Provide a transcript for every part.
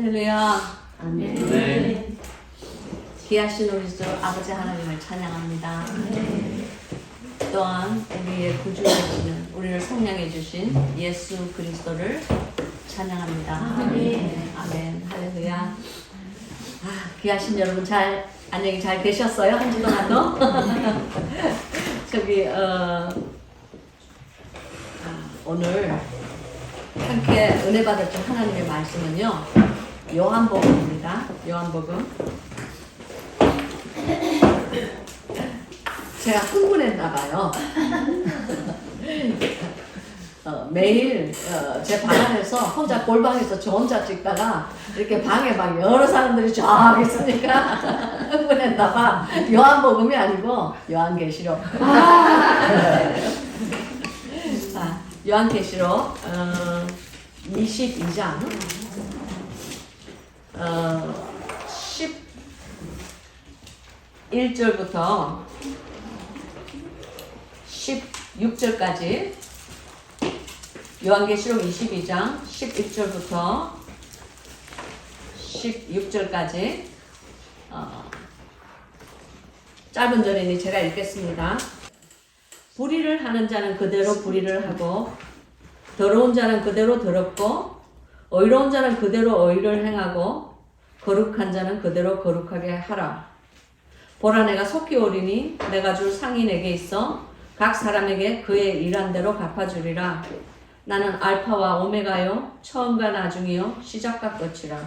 할렐루야. 아멘. 네. 귀하신 우리 주 아버지 하나님을 찬양합니다. 또한 우리의 구주이시는 우리를 성량해 주신 예수 그리스도를 찬양합니다. 아멘. 할렐루야. 귀하신 여러분 안녕히 잘 계셨어요? 한 주 동안도? 저기 오늘 함께 은혜 받을 줄 하나님의 말씀은요, 요한복음입니다. 요한복음. 제가 흥분했나봐요. 매일 제 방 안에서 혼자 골방에서 저 혼자 찍다가 이렇게 방에 막 여러 사람들이 쫙 있으니까 흥분했나봐. 요한복음이 아니고 요한계시록. 요한계시록 22장 11절부터 16절까지 요한계시록 22장 11절부터 16절까지 짧은 절이니 제가 읽겠습니다. 불의를 하는 자는 그대로 불의를 하고 더러운 자는 그대로 더럽고 의로운 자는 그대로 의를 행하고 거룩한 자는 그대로 거룩하게 하라. 보라, 내가 속히 오리니 내가 줄 상이 내게 있어 각 사람에게 그의 일한 대로 갚아주리라. 나는 알파와 오메가요 처음과 나중이요 시작과 끝이라.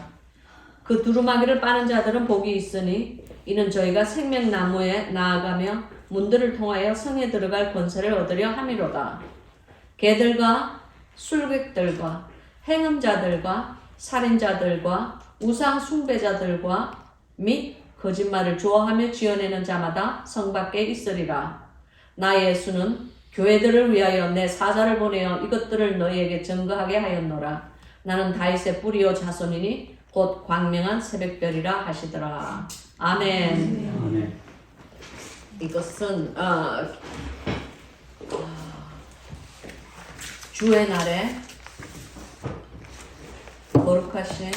그 두루마기를 빠는 자들은 복이 있으니 이는 저희가 생명나무에 나아가며 문들을 통하여 성에 들어갈 권세를 얻으려 함이로다. 개들과 술객들과 행음자들과 살인자들과 우상 숭배자들과 및 거짓말을 좋아하며 지어내는 자마다 성 밖에 있으리라. 나 예수는 교회들을 위하여 내 사자를 보내어 이것들을 너희에게 증거하게 하였노라. 나는 다윗의 뿌리요 자손이니 곧 광명한 새벽별이라 하시더라. 아멘. 아멘. 이것은 주의 날에 거룩하신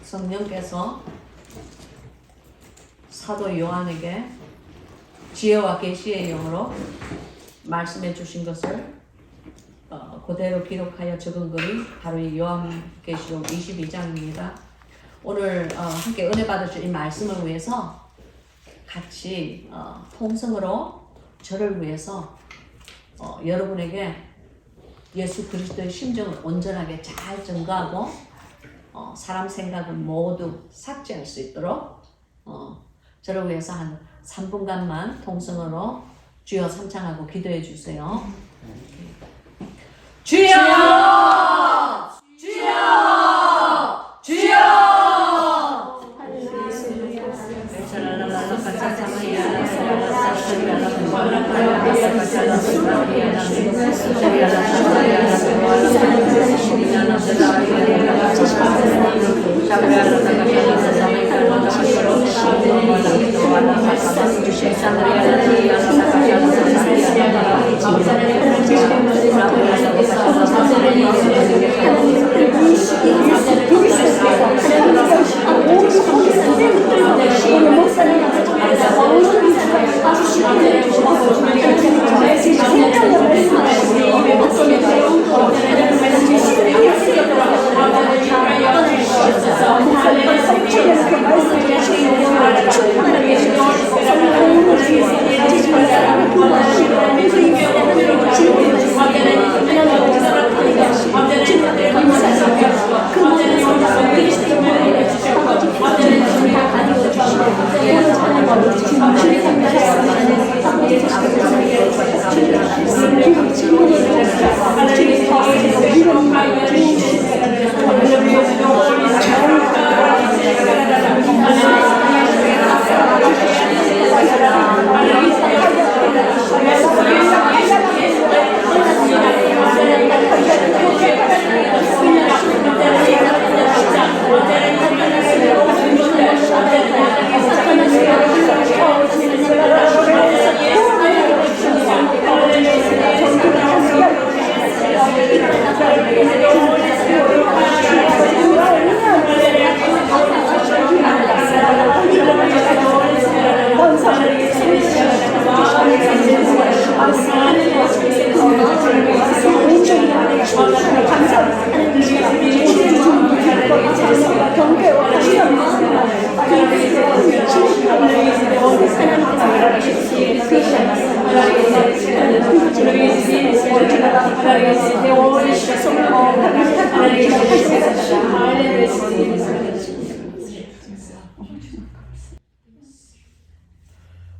성령께서 사도 요한에게 지혜와 계시의 영으로 말씀해 주신 것을 그대로 기록하여 적은 글이 바로 이 요한계시록 22장입니다. 오늘 함께 은혜 받을 줄 이 말씀을 위해서 같이 통성으로 저를 위해서 여러분에게 예수 그리스도의 심정을 온전하게 잘 증거하고 사람 생각은 모두 삭제할 수 있도록 저를 위해서 한 3분간만 통성으로 주여 삼창하고 기도해 주세요. 주여! 주여! 주여!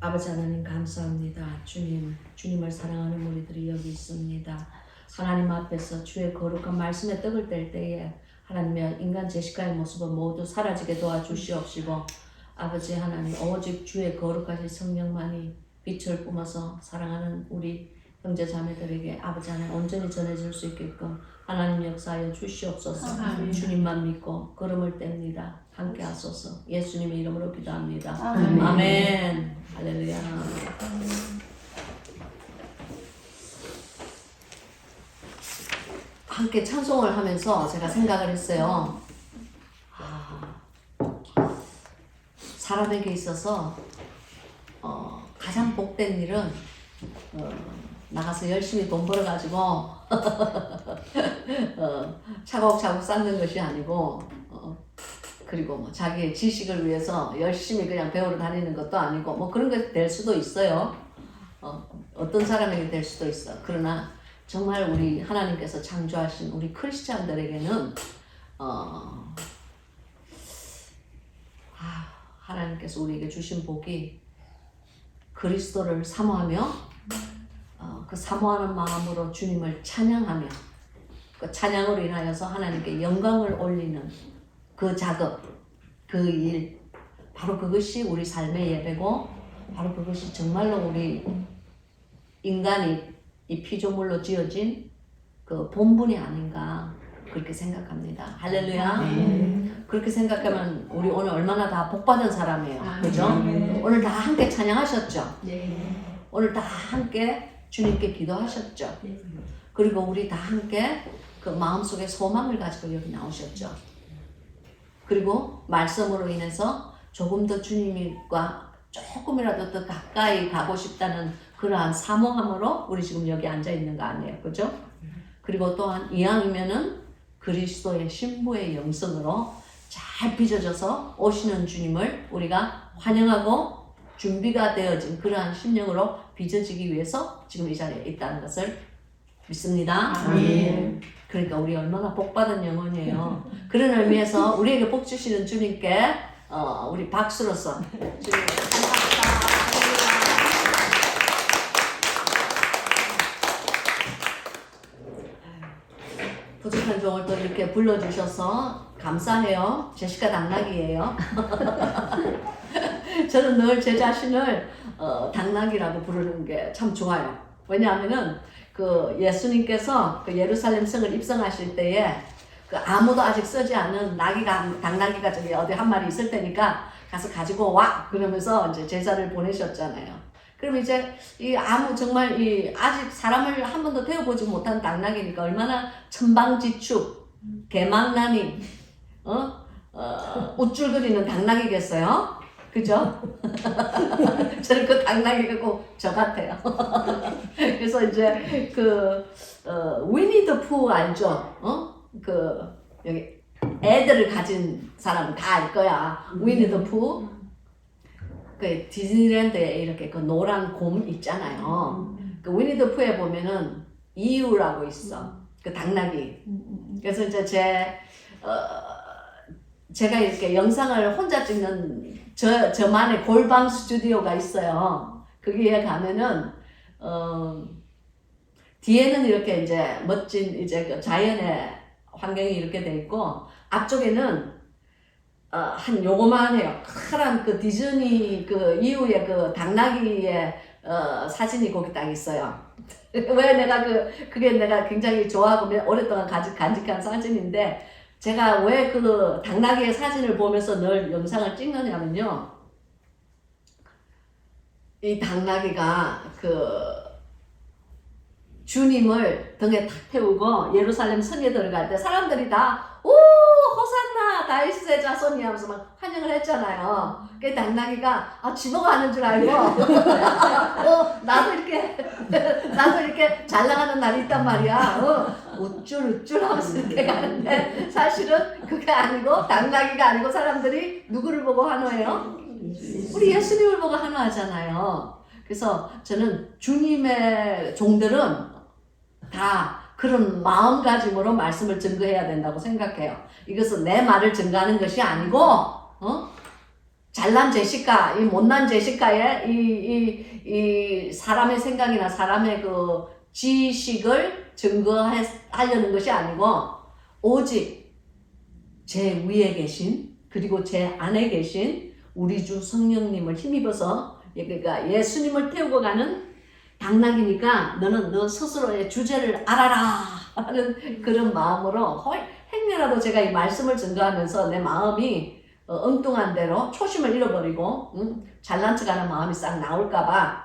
아버지 하나님 감사합니다. 주님을 사랑하는 우리들이 여기 있습니다. 하나님 앞에서 주의 거룩한 말씀에 떡을 뗄 때에 하나님의 인간 제시카의 모습은 모두 사라지게 도와주시옵시고 아버지 하나님 오직 주의 거룩하신 성령만이 빛을 뿜어서 사랑하는 우리 형제 자매들에게 아버지 하나님 온전히 전해질 수 있게끔 하나님 역사하여 주시옵소서. 아멘. 주님만 믿고 걸음을 뗍니다. 함께 하소서. 예수님의 이름으로 기도합니다. 아멘. 아멘. 할렐루야. 함께 찬송을 하면서 제가 생각을 했어요. 사람에게 있어서 가장 복된 일은 나가서 열심히 돈 벌어가지고 차곡차곡 쌓는 것이 아니고 그리고 뭐 자기의 지식을 위해서 열심히 그냥 배우러 다니는 것도 아니고 뭐 그런 게 될 수도 있어요. 어떤 사람에게 될 수도 있어. 그러나 정말 우리 하나님께서 창조하신 우리 크리스찬들에게는 하나님께서 우리에게 주신 복이 그리스도를 사모하며 그 사모하는 마음으로 주님을 찬양하며 그 찬양으로 인하여서 하나님께 영광을 올리는 그 작업, 그 일, 바로 그것이 우리 삶의 예배고 바로 그것이 정말로 우리 인간이 이 피조물로 지어진 그 본분이 아닌가 그렇게 생각합니다. 할렐루야. 그렇게 생각하면 우리 오늘 얼마나 다 복받은 사람이에요. 그죠? 오늘 다 함께 찬양하셨죠? 오늘 다 함께 주님께 기도하셨죠? 그리고 우리 다 함께 그 마음속에 소망을 가지고 여기 나오셨죠? 그리고 말씀으로 인해서 조금 더 주님과 조금이라도 더 가까이 가고 싶다는 그러한 사모함으로 우리 지금 여기 앉아 있는 거 아니에요. 그죠? 그리고 또한 이왕이면은 그리스도의 신부의 영성으로 잘 빚어져서 오시는 주님을 우리가 환영하고 준비가 되어진 그러한 심령으로 빚어지기 위해서 지금 이 자리에 있다는 것을 믿습니다. 아멘. 그러니까 우리 얼마나 복받은 영혼이에요. 그런 의미에서 우리에게 복 주시는 주님께 우리 박수로서 주님 감사합니다. 부족한 종을 또 이렇게 불러주셔서 감사해요. 제시카 당나귀예요. 저는 늘 제 자신을 당나귀라고 부르는 게 참 좋아요. 왜냐하면은 그 예수님께서 그 예루살렘 성을 입성하실 때에 그 아무도 아직 쓰지 않은 당나귀가 저기 어디 한 마리 있을 테니까 가서 가지고 와 그러면서 이제 제자를 보내셨잖아요. 그럼 이제 정말 아직 사람을 한 번도 태워보지 못한 당나귀니까 얼마나 천방지축, 개망나니, 우쭐거리는 당나귀겠어요? 그죠? 저는 그 당나귀가 꼭 저 같아요. 그래서 이제 위니 더 푸 알죠? 여기 애들을 가진 사람은 다 알 거야. 위니 더 푸. 그 디즈니랜드에 이렇게 그 노란 곰 있잖아요. 그 위니 더 푸에 보면은 이유라고 있어. 그 당나귀. 그래서 이제 제가 이렇게 영상을 혼자 찍는 저만의 골방 스튜디오가 있어요. 거기에 가면은 뒤에는 이렇게 이제 멋진 이제 그 자연의 환경이 이렇게 돼 있고 앞쪽에는 한 요거만해요. 커다란 그 디즈니 그 이후에 그 당나귀의 사진이 거기 딱 있어요. 왜 내가 그게 내가 굉장히 좋아하고 오랫동안 간직한 사진인데 제가 왜 그 당나귀의 사진을 보면서 늘 영상을 찍느냐면요. 이 당나귀가 주님을 등에 탁 태우고 예루살렘 성에 들어갈 때 사람들이 다 오 호산나 다윗의 자손이 하면서 막 환영을 했잖아요. 그 당나귀가 지보가 하는 줄 알고 나도 이렇게 잘 나가는 날이 있단 말이야. 우쭐 하면서 이렇게 가는데 사실은 그게 아니고 당나귀가 아니고 사람들이 누구를 보고 환호해요? 우리 예수님을 보고 환호하잖아요. 그래서 저는 주님의 종들은 다 그런 마음가짐으로 말씀을 증거해야 된다고 생각해요. 이것은 내 말을 증거하는 것이 아니고 잘난 제시카, 이 못난 제시카의 이 사람의 생각이나 사람의 그 지식을 증거하려는 것이 아니고 오직 제 위에 계신 그리고 제 안에 계신 우리 주 성령님을 힘입어서 그러니까 예수님을 태우고 가는 당나귀니까 너는 너 스스로의 주제를 알아라 하는 그런 마음으로 행여라도 제가 이 말씀을 증거하면서 내 마음이 엉뚱한 대로 초심을 잃어버리고 잘난 척하는 마음이 싹 나올까봐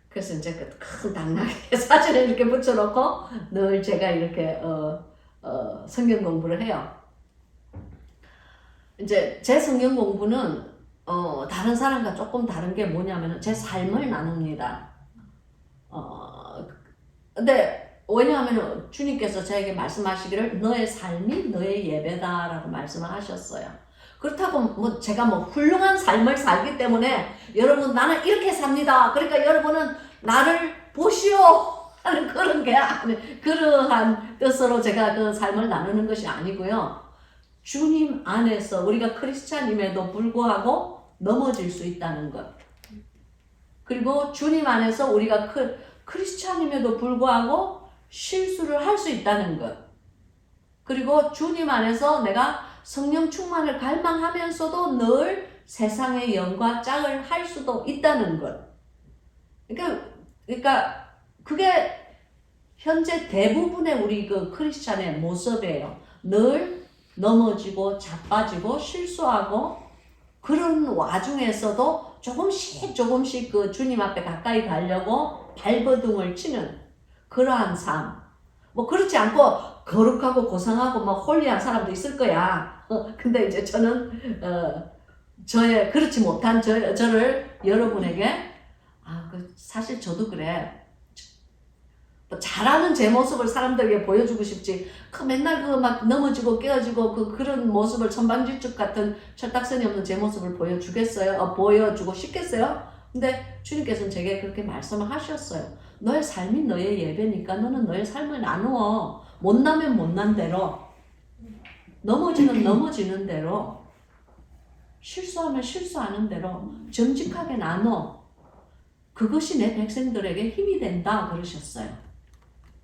그래서 이제 그 큰 당나귀 사진을 이렇게 붙여놓고 늘 제가 이렇게 성경 공부를 해요. 이제 제 성경 공부는 다른 사람과 조금 다른 게 뭐냐면은 제 삶을 나눕니다. 근데 왜냐하면 주님께서 저에게 말씀하시기를 너의 삶이 너의 예배다라고 말씀을 하셨어요. 그렇다고 뭐 제가 뭐 훌륭한 삶을 살기 때문에 여러분 나는 이렇게 삽니다. 그러니까 여러분은 나를 보시오 하는 그런 게 그러한 뜻으로 제가 그 삶을 나누는 것이 아니고요. 주님 안에서 우리가 크리스찬임에도 불구하고 넘어질 수 있다는 것. 그리고 주님 안에서 우리가 크리스찬임에도 불구하고 실수를 할 수 있다는 것. 그리고 주님 안에서 내가 성령 충만을 갈망하면서도 늘 세상의 영과 짝을 할 수도 있다는 것. 그러니까 그게 현재 대부분의 우리 그 크리스찬의 모습이에요. 늘 넘어지고 자빠지고 실수하고 그런 와중에서도 조금씩 그 주님 앞에 가까이 가려고 발버둥을 치는 그러한 삶. 뭐 그렇지 않고 거룩하고 고상하고 막 홀리한 사람도 있을 거야. 근데 이제 저는 저의 그렇지 못한 저를 여러분에게 사실 저도 그래. 잘하는 제 모습을 사람들에게 보여주고 싶지. 맨날 그 막 넘어지고 깨어지고 그런 모습을 천방지축 같은 철딱선이 없는 제 모습을 보여주겠어요? 보여주고 싶겠어요? 근데 주님께서는 제게 그렇게 말씀을 하셨어요. 너의 삶이 너의 예배니까 너는 너의 삶을 나누어. 못나면 못난 대로, 넘어지면 넘어지는 대로, 실수하면 실수하는 대로 정직하게 나눠. 그것이 내 백성들에게 힘이 된다 그러셨어요.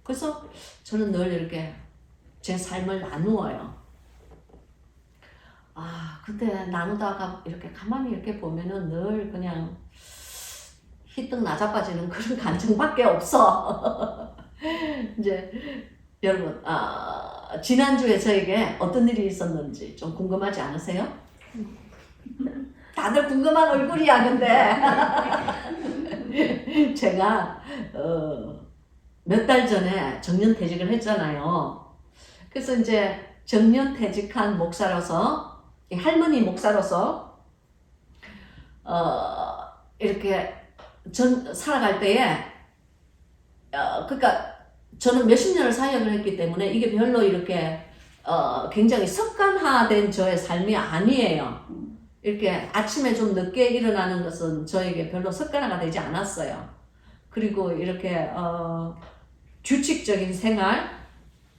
그래서 저는 늘 이렇게 제 삶을 나누어요. 근데 나누다가 이렇게 가만히 이렇게 보면은 늘 그냥 희뜩 나자빠지는 그런 감정밖에 없어. 이제 여러분, 지난주에 저에게 어떤 일이 있었는지 좀 궁금하지 않으세요? 다들 궁금한 얼굴이야, 근데. 제가, 몇 달 전에 정년퇴직을 했잖아요. 그래서 이제 정년퇴직한 목사로서, 할머니 목사로서, 이렇게 살아갈 때에, 그러니까 저는 몇십 년을 사역을 했기 때문에 이게 별로 이렇게, 굉장히 습관화된 저의 삶이 아니에요. 이렇게 아침에 좀 늦게 일어나는 것은 저에게 별로 습관화가 되지 않았어요. 그리고 이렇게 규칙적인 생활,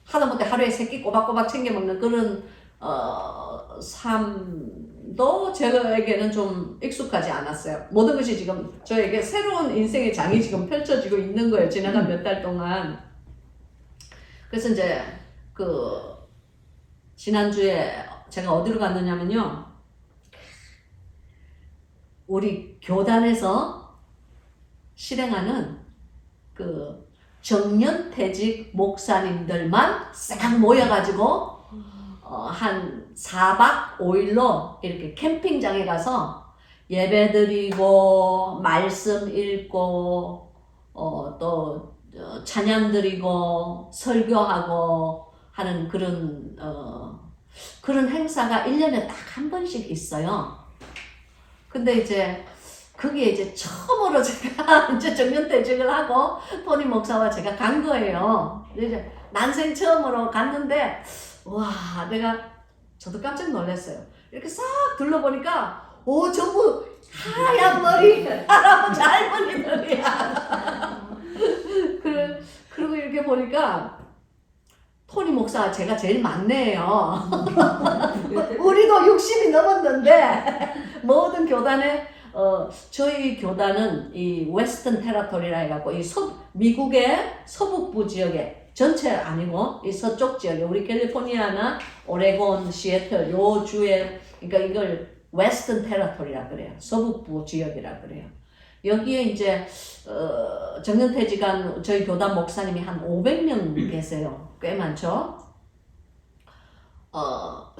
하다못해 하루에 3끼 꼬박꼬박 챙겨 먹는 그런 삶도 저에게는 좀 익숙하지 않았어요. 모든 것이 지금 저에게 새로운 인생의 장이 지금 펼쳐지고 있는 거예요. 지나간 몇 달 동안. 그래서 이제 지난주에 제가 어디로 갔느냐면요. 우리 교단에서 실행하는 정년퇴직 목사님들만 싹 모여가지고 한 4박 5일로 이렇게 캠핑장에 가서 예배드리고 말씀 읽고 또 찬양 드리고 설교하고 하는 그런 행사가 1년에 딱 한 번씩 있어요. 근데 이제 그게 이제 처음으로 제가 이제 정년퇴직을 하고 토니 목사와 제가 간 거예요. 이제 난생 처음으로 갔는데 와, 저도 깜짝 놀랐어요. 이렇게 싹 둘러보니까 전부 하얀 머리 할아버지 할머니들이야. 그리고 이렇게 보니까 토니 목사가 제가 제일 많네요. 우리도 60이 넘었는데 모든 교단에 저희 교단은 이 웨스턴 테라토리라 해갖고 이 미국의 서북부 지역에 전체 아니고 이 서쪽 지역에 우리 캘리포니아나 오레곤, 시애틀 요 주에 그러니까 이걸 웨스턴 테라토리라 그래요. 서북부 지역이라 그래요. 여기에 이제 정년퇴직한 저희 교단 목사님이 한 500명 계세요. 꽤 많죠.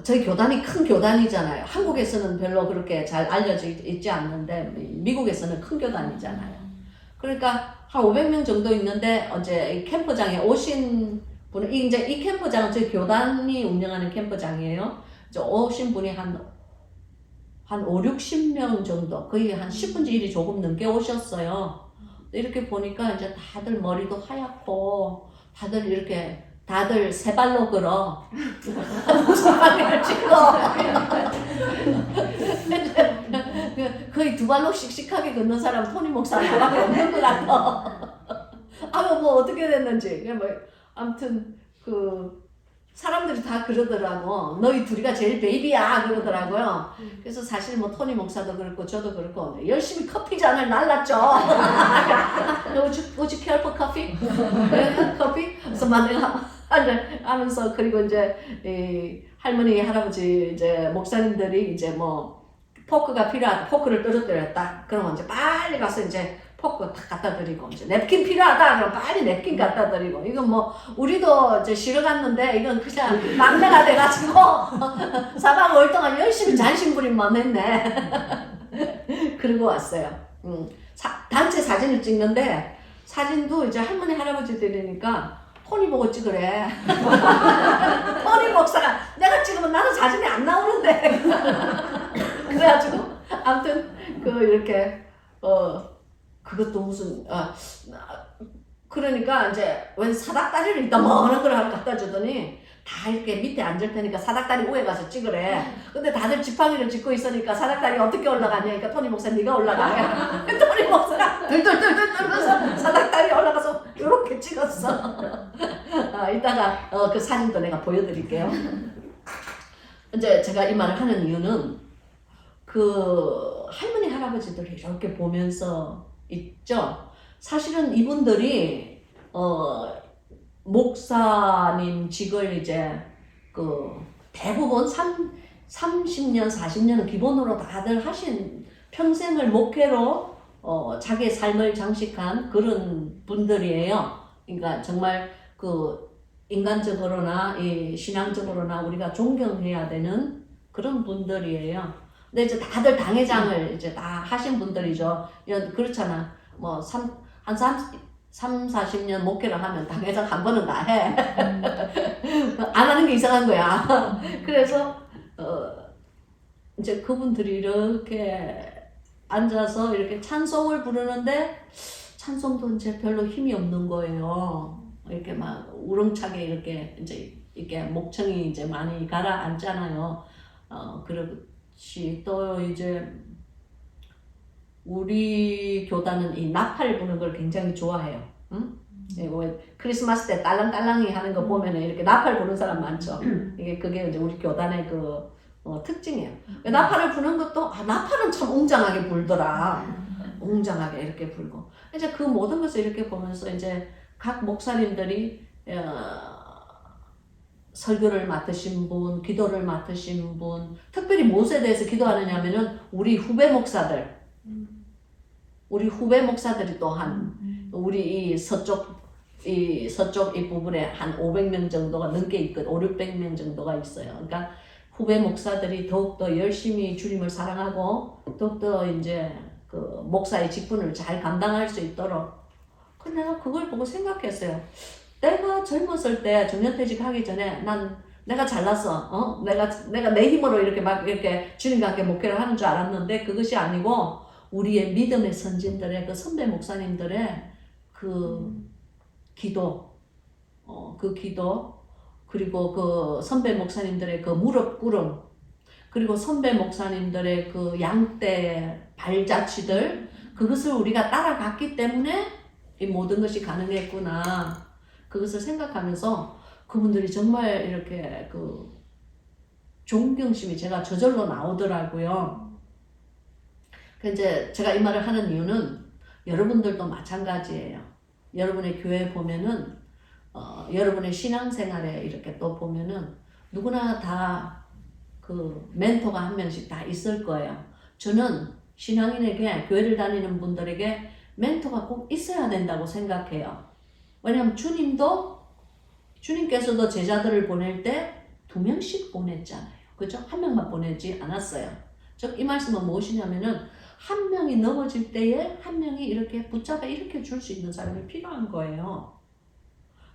저희 교단이 큰 교단이잖아요. 한국에서는 별로 그렇게 잘 알려져 있지 않는데 미국에서는 큰 교단이잖아요. 그러니까 한 500명 정도 있는데 어제 캠프장에 오신 분은 이제 이 캠프장은 저희 교단이 운영하는 캠프장이에요. 오신 분이 한 5, 60명 정도, 거의 한 10분의 1이 조금 넘게 오셨어요. 이렇게 보니까 이제 다들 머리도 하얗고, 다들 세 발로 걸어. 무사발을 찍고. 거의 두 발로 씩씩하게 걷는 사람 토니 목사는 하나밖에 없는 것 같아. 뭐 어떻게 됐는지. 아무튼, 사람들이 다 그러더라고. 너희 둘이가 제일 베이비야 그러더라고요. 그래서 사실 뭐 토니 목사도 그렇고 저도 그렇고 열심히 커피 잔을 날랐죠. Would you care for coffee? 커피? 그래서 하면서 그리고 이제 이 할머니 할아버지 이제 목사님들이 이제 뭐 포크를 떨어뜨렸다. 그러면 이제 빨리 가서 이제 포크 딱 갖다 드리고 이제 냅킨 필요하다 그럼 빨리 냅킨 갖다 드리고 이건 뭐 우리도 이제 쉬러 갔는데 이건 그냥 막내가 돼가지고 4박 5일 동안 열심히 잔심부림만 했네. 그러고 왔어요. 단체 사진을 찍는데 사진도 이제 할머니 할아버지들이니까 토니 보고 찍으래. 토니 목사가 내가 찍으면 나는 사진이 안 나오는데. 그래가지고 아무튼 이렇게 그것도 무슨 그러니까 이제 웬 사닥다리를 이따 뭐하는 걸 갖다 주더니 다 이렇게 밑에 앉을 테니까 사닥다리 위에 가서 찍으래. 근데 다들 지팡이를 짚고 있으니까 사닥다리 어떻게 올라가냐. 그러니까 토니 목사 네가 올라가. 토니 목사가 들면서 사닥다리 올라가서 이렇게 찍었어. 이따가 그 사진도 내가 보여드릴게요. 이제 제가 이 말을 하는 이유는 할머니 할아버지들이 이렇게 보면서 있죠. 사실은 이분들이 목사님 직을 이제 대부분 30년, 40년은 기본으로 다들 하신 평생을 목회로 자기의 삶을 장식한 그런 분들이에요. 그러니까 정말 인간적으로나 신앙적으로나 우리가 존경해야 되는 그런 분들이에요. 근데 이제 다들 당회장을 이제 다 하신 분들이죠. 그렇잖아. 뭐, 한 40년 목회를 하면 당회장 한 번은 다 해. 안 하는 게 이상한 거야. 그래서, 이제 그분들이 이렇게 앉아서 이렇게 찬송을 부르는데, 찬송도 이제 별로 힘이 없는 거예요. 이렇게 막 우렁차게 이렇게 목청이 이제 많이 가라앉잖아요. 또 이제 우리 교단은 이 나팔 부는 걸 굉장히 좋아해요. 응? 크리스마스 때 딸랑딸랑이 하는 거 보면 이렇게 나팔 부는 사람 많죠. 그게 이제 우리 교단의 특징이에요. 나팔을 부는 것도 나팔은 참 웅장하게 불더라. 웅장하게 이렇게 불고 이제 그 모든 것을 이렇게 보면서 이제 각 목사님들이 설교를 맡으신 분, 기도를 맡으신 분, 특별히 무엇에 대해서 기도하느냐면은 우리 후배 목사들이 또한 우리 이 서쪽 이 부분에 한 500명 정도가 넘게 있거든. 500~600명 정도가 있어요. 그러니까 후배 목사들이 더욱더 열심히 주님을 사랑하고 더욱더 이제 목사의 직분을 잘 감당할 수 있도록. 내가 그걸 보고 생각했어요. 내가 젊었을 때 정년퇴직하기 전에 내가 잘났어. 내가 내 힘으로 이렇게 주님과 함께 목회를 하는 줄 알았는데 그것이 아니고 우리의 믿음의 선진들의 선배 목사님들의 기도, 그리고 선배 목사님들의 무릎 꿇음, 그리고 선배 목사님들의 양떼 발자취들, 그것을 우리가 따라갔기 때문에 이 모든 것이 가능했구나. 그것을 생각하면서 그분들이 정말 이렇게 그 존경심이 제가 저절로 나오더라고요. 이제 제가 이 말을 하는 이유는 여러분들도 마찬가지예요. 여러분의 교회 보면은 여러분의 신앙생활에 이렇게 또 보면은 누구나 다 그 멘토가 한 명씩 다 있을 거예요. 저는 신앙인에게 교회를 다니는 분들에게 멘토가 꼭 있어야 된다고 생각해요. 왜냐하면 주님께서도 제자들을 보낼 때 2명씩 보냈잖아요. 그죠? 한 명만 보내지 않았어요. 즉 이 말씀은 무엇이냐면은 한 명이 넘어질 때에 한 명이 이렇게 붙잡아 일으켜 줄 수 있는 사람이 필요한 거예요.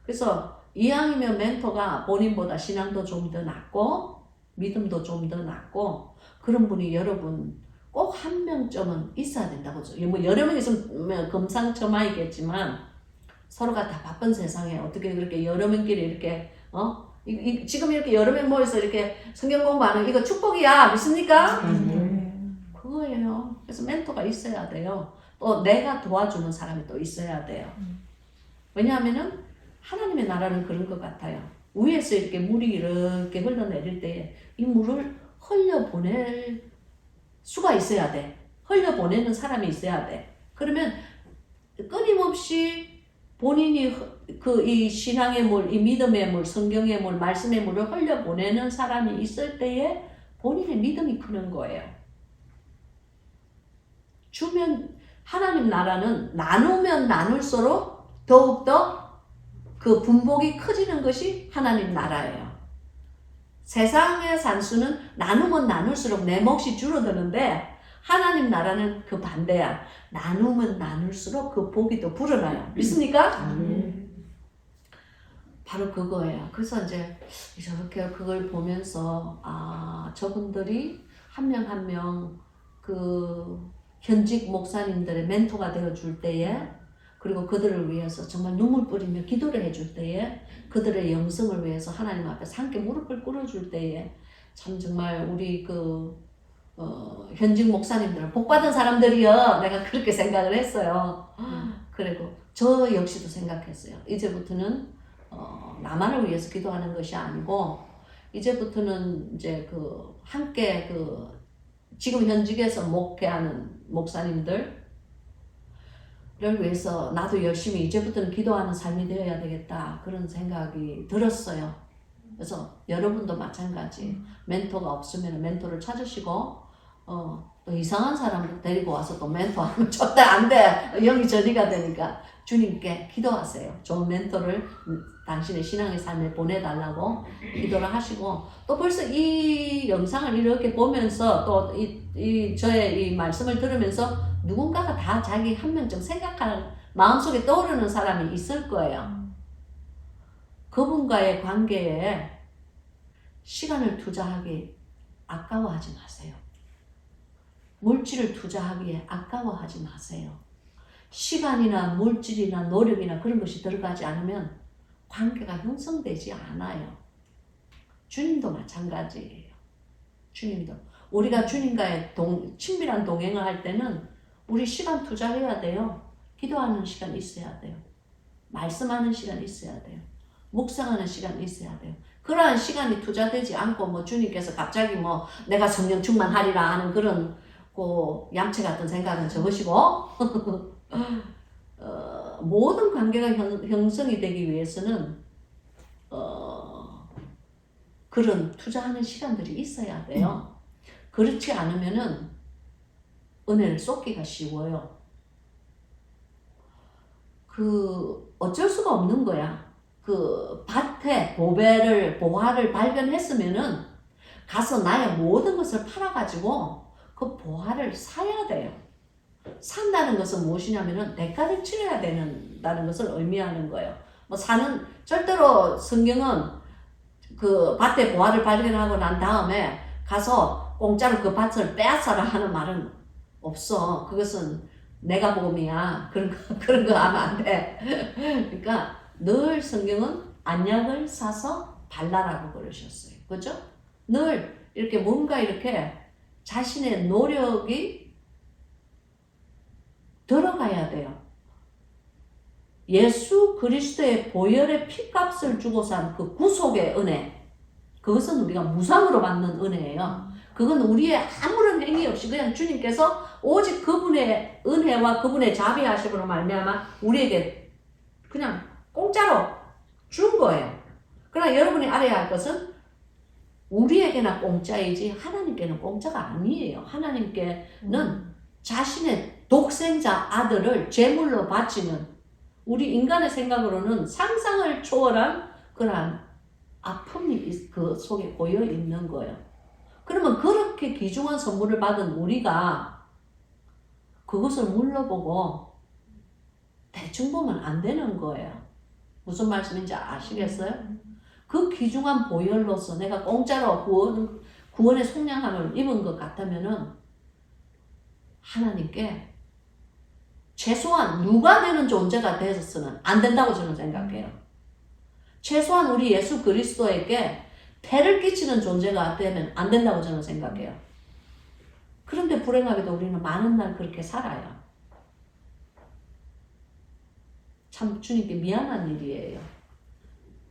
그래서 이왕이면 멘토가 본인보다 신앙도 좀 더 낫고 믿음도 좀 더 낫고 그런 분이 여러분 꼭 한 명쯤은 있어야 된다고. 뭐 여러 명 있으면 금상첨화이겠지만 서로가 다 바쁜 세상에 어떻게 그렇게 여러 명끼리 이렇게 지금 이렇게 여러 명 모여서 이렇게 성경 공부하는 이거 축복이야. 믿습니까? 그거예요. 그래서 멘토가 있어야 돼요. 또 내가 도와주는 사람이 또 있어야 돼요. 왜냐하면은 하나님의 나라는 그런 것 같아요. 위에서 이렇게 물이 이렇게 흘러내릴 때 이 물을 흘려보낼 수가 있어야 돼. 흘려보내는 사람이 있어야 돼. 그러면 끊임없이 본인이 이 신앙의 물, 이 믿음의 물, 성경의 물, 말씀의 물을 흘려보내는 사람이 있을 때에 본인의 믿음이 크는 거예요. 주면 하나님 나라는 나누면 나눌수록 더욱더 그 분복이 커지는 것이 하나님 나라예요. 세상의 산수는 나누면 나눌수록 내 몫이 줄어드는데 하나님 나라는 그 반대야. 나누면 나눌수록 그 복이 더 불어나요. 믿습니까? 바로 그거예요. 그래서 이제 저렇게 그걸 보면서 저분들이 한 명 한 명 그 현직 목사님들의 멘토가 되어줄 때에 그리고 그들을 위해서 정말 눈물 뿌리며 기도를 해줄 때에 그들의 영성을 위해서 하나님 앞에서 함께 무릎을 꿇어줄 때에 참 정말 우리 현직 목사님들은 복받은 사람들이여 내가 그렇게 생각을 했어요. 그리고 저 역시도 생각했어요. 이제부터는 나만을 위해서 기도하는 것이 아니고 이제부터는 이제 함께 지금 현직에서 목회하는 목사님들을 위해서 나도 열심히 이제부터는 기도하는 삶이 되어야 되겠다 그런 생각이 들었어요. 그래서 여러분도 마찬가지 멘토가 없으면 멘토를 찾으시고 또 이상한 사람을 데리고 와서 또 멘토하면 절대 안 돼. 영이 저리가 되니까 주님께 기도하세요. 좋은 멘토를 당신의 신앙의 삶에 보내달라고 기도를 하시고 또 벌써 이 영상을 이렇게 보면서 또 저의 이 말씀을 들으면서 누군가가 다 자기 한 명쯤 생각하는 마음속에 떠오르는 사람이 있을 거예요. 그분과의 관계에 시간을 투자하기 아까워하지 마세요. 물질을 투자하기에 아까워하지 마세요. 시간이나 물질이나 노력이나 그런 것이 들어가지 않으면 관계가 형성되지 않아요. 주님도 마찬가지예요. 주님도. 우리가 주님과의 친밀한 동행을 할 때는 우리 시간 투자해야 돼요. 기도하는 시간 있어야 돼요. 말씀하는 시간 있어야 돼요. 묵상하는 시간 있어야 돼요. 그러한 시간이 투자되지 않고 주님께서 갑자기 내가 성령 충만하리라 하는 그런 얌체 같은 생각은 접으시고 모든 관계가 형성이 되기 위해서는 그런 투자하는 시간들이 있어야 돼요. 그렇지 않으면은 은혜를 쏟기가 쉬워요. 어쩔 수가 없는 거야. 밭에 보화를 발견했으면은 가서 나의 모든 것을 팔아가지고 그 보화를 사야 돼요. 산다는 것은 무엇이냐면은 대가를 치러야 된다는 것을 의미하는 거예요. 절대로 성경은 밭에 보화를 발견하고 난 다음에 가서 공짜로 그 밭을 빼앗아라 하는 말은 없어. 그것은 내가 복음이야. 그런 거 하면 안 돼. 그러니까 늘 성경은 안약을 사서 발라라고 그러셨어요. 그죠? 늘 이렇게 뭔가 이렇게 자신의 노력이 들어가야 돼요. 예수 그리스도의 보혈의 피값을 주고 산 그 구속의 은혜, 그것은 우리가 무상으로 받는 은혜예요. 그건 우리의 아무런 행위 없이 그냥 주님께서 오직 그분의 은혜와 그분의 자비하심으로 말미암아 우리에게 그냥 공짜로 준 거예요. 그러나 여러분이 알아야 할 것은 우리에게나 공짜이지 하나님께는 공짜가 아니에요. 하나님께는 자신의 독생자 아들을 제물로 바치는, 우리 인간의 생각으로는 상상을 초월한 그러한 아픔이 그 속에 고여 있는 거예요. 그러면 그렇게 귀중한 선물을 받은 우리가 그것을 물러보고 대충 보면 안 되는 거예요. 무슨 말씀인지 아시겠어요? 그 귀중한 보혈로서 내가 공짜로 구원의 속량함을 입은 것 같다면은 하나님께 최소한 누가 되는 존재가 되어서는 안 된다고 저는 생각해요. 최소한 우리 예수 그리스도에게 폐를 끼치는 존재가 되면 안 된다고 저는 생각해요. 그런데 불행하게도 우리는 많은 날 그렇게 살아요. 참 주님께 미안한 일이에요.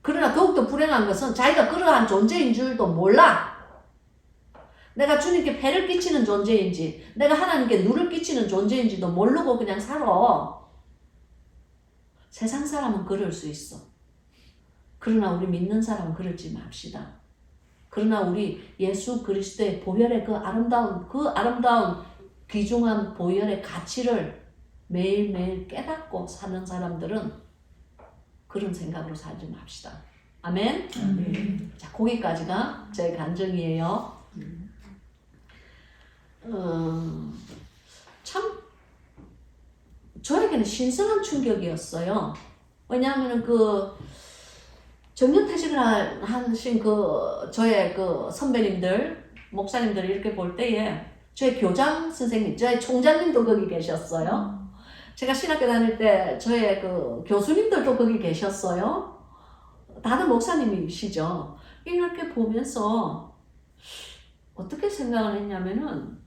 그러나 더욱더 불행한 것은 자기가 그러한 존재인 줄도 몰라. 내가 주님께 폐를 끼치는 존재인지, 내가 하나님께 누를 끼치는 존재인지도 모르고 그냥 살아. 세상 사람은 그럴 수 있어. 그러나 우리 믿는 사람은 그러지 맙시다. 그러나 우리 예수 그리스도의 보혈의 그 아름다운 귀중한 보혈의 가치를 매일매일 깨닫고 사는 사람들은 그런 생각으로 살지 맙시다. 아멘? 자, 거기까지가 제 간증이에요. 참 저에게는 신선한 충격이었어요. 왜냐하면 그 정년퇴직을 하신 저의 선배님들, 목사님들을 이렇게 볼 때에 저의 교장 선생님, 저의 총장님도 거기 계셨어요. 제가 신학교 다닐 때 저의 교수님들도 거기 계셨어요. 다들 목사님이시죠. 이렇게 보면서 어떻게 생각을 했냐면은,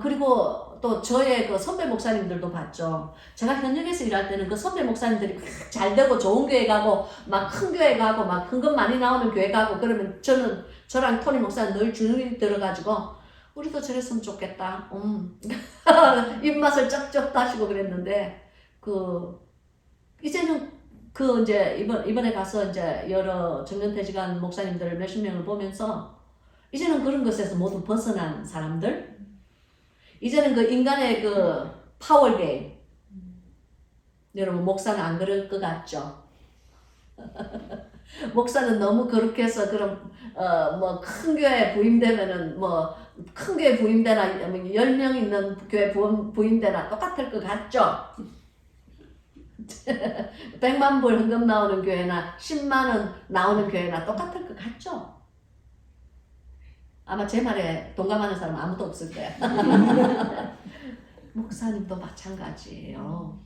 그리고 또 저의 선배 목사님들도 봤죠. 제가 현역에서 일할 때는 그 선배 목사님들이 막 잘 되고 좋은 교회 가고 막 큰 교회 가고 막 헌금 많이 나오는 교회 가고 그러면 저랑 토니 목사는 늘 주눅이 들어가지고 우리도 저랬으면 좋겠다. 입맛을 쩍쩍 다시고 그랬는데 이제는 이제 이번에 가서 이제 여러 정년퇴직한 목사님들 몇십 명을 보면서 이제는 그런 것에서 모두 벗어난 사람들, 이제는 인간의 파워 게임. 여러분, 목사는 안 그럴 것 같죠? 목사는 너무 그렇게 해서 큰 교회 부임되면은 큰 교회 부임되나 10명 있는 교회 부임되나 똑같을 것 같죠? 100만 불 헌금 나오는 교회나 10만 원 나오는 교회나 똑같을 것 같죠? 아마 제 말에 동감하는 사람 아무도 없을 거야. 목사님도 마찬가지예요.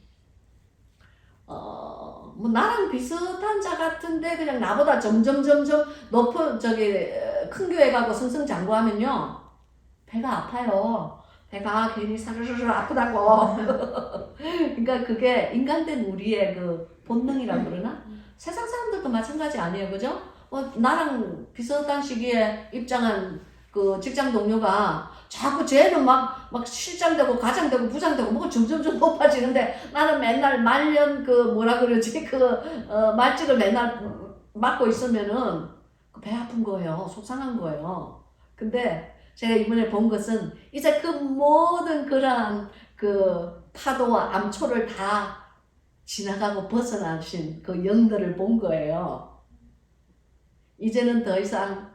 나랑 비슷한 자 같은데 그냥 나보다 점점 높은 큰 교회 가고 승승장구하면요 배가 아파요. 배가 괜히 사르르르 아프다고. 그러니까 그게 인간된 우리의 본능이라고 그러나? 세상 사람들도 마찬가지 아니에요, 그죠? 나랑 비슷한 시기에 입장한 직장 동료가 자꾸 쟤는 막 실장되고 가장되고 부장되고 뭐가 점점 높아지는데 나는 맨날 말년 말직을 맨날 맡고 있으면은 배 아픈 거예요. 속상한 거예요. 근데 제가 이번에 본 것은 이제 그 모든 그러한 파도와 암초를 다 지나가고 벗어나신 영들을 본 거예요. 이제는 더 이상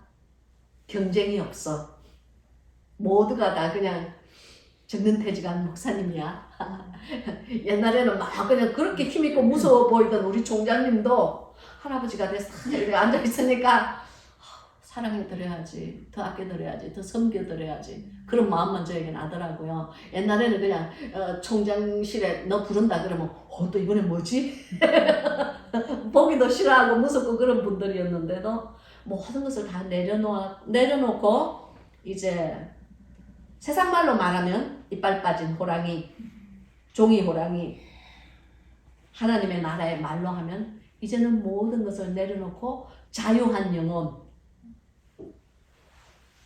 경쟁이 없어. 모두가 다 그냥 정년퇴직한 목사님이야. 옛날에는 막 그냥 그렇게 힘있고 무서워 보이던 우리 총장님도 할아버지가 돼서 이렇게 앉아있으니까 사랑해드려야지, 더 아껴드려야지, 더 섬겨드려야지 그런 마음만 저에게 나더라고요. 옛날에는 그냥 총장실에 너 부른다 그러면 또 이번에 뭐지? 보기도 싫어하고 무섭고 그런 분들이었는데도 모든 것을 다 내려놓고 이제 세상 말로 말하면 이빨 빠진 호랑이, 종이 호랑이 하나님의 나라의 말로 하면 이제는 모든 것을 내려놓고 자유한 영혼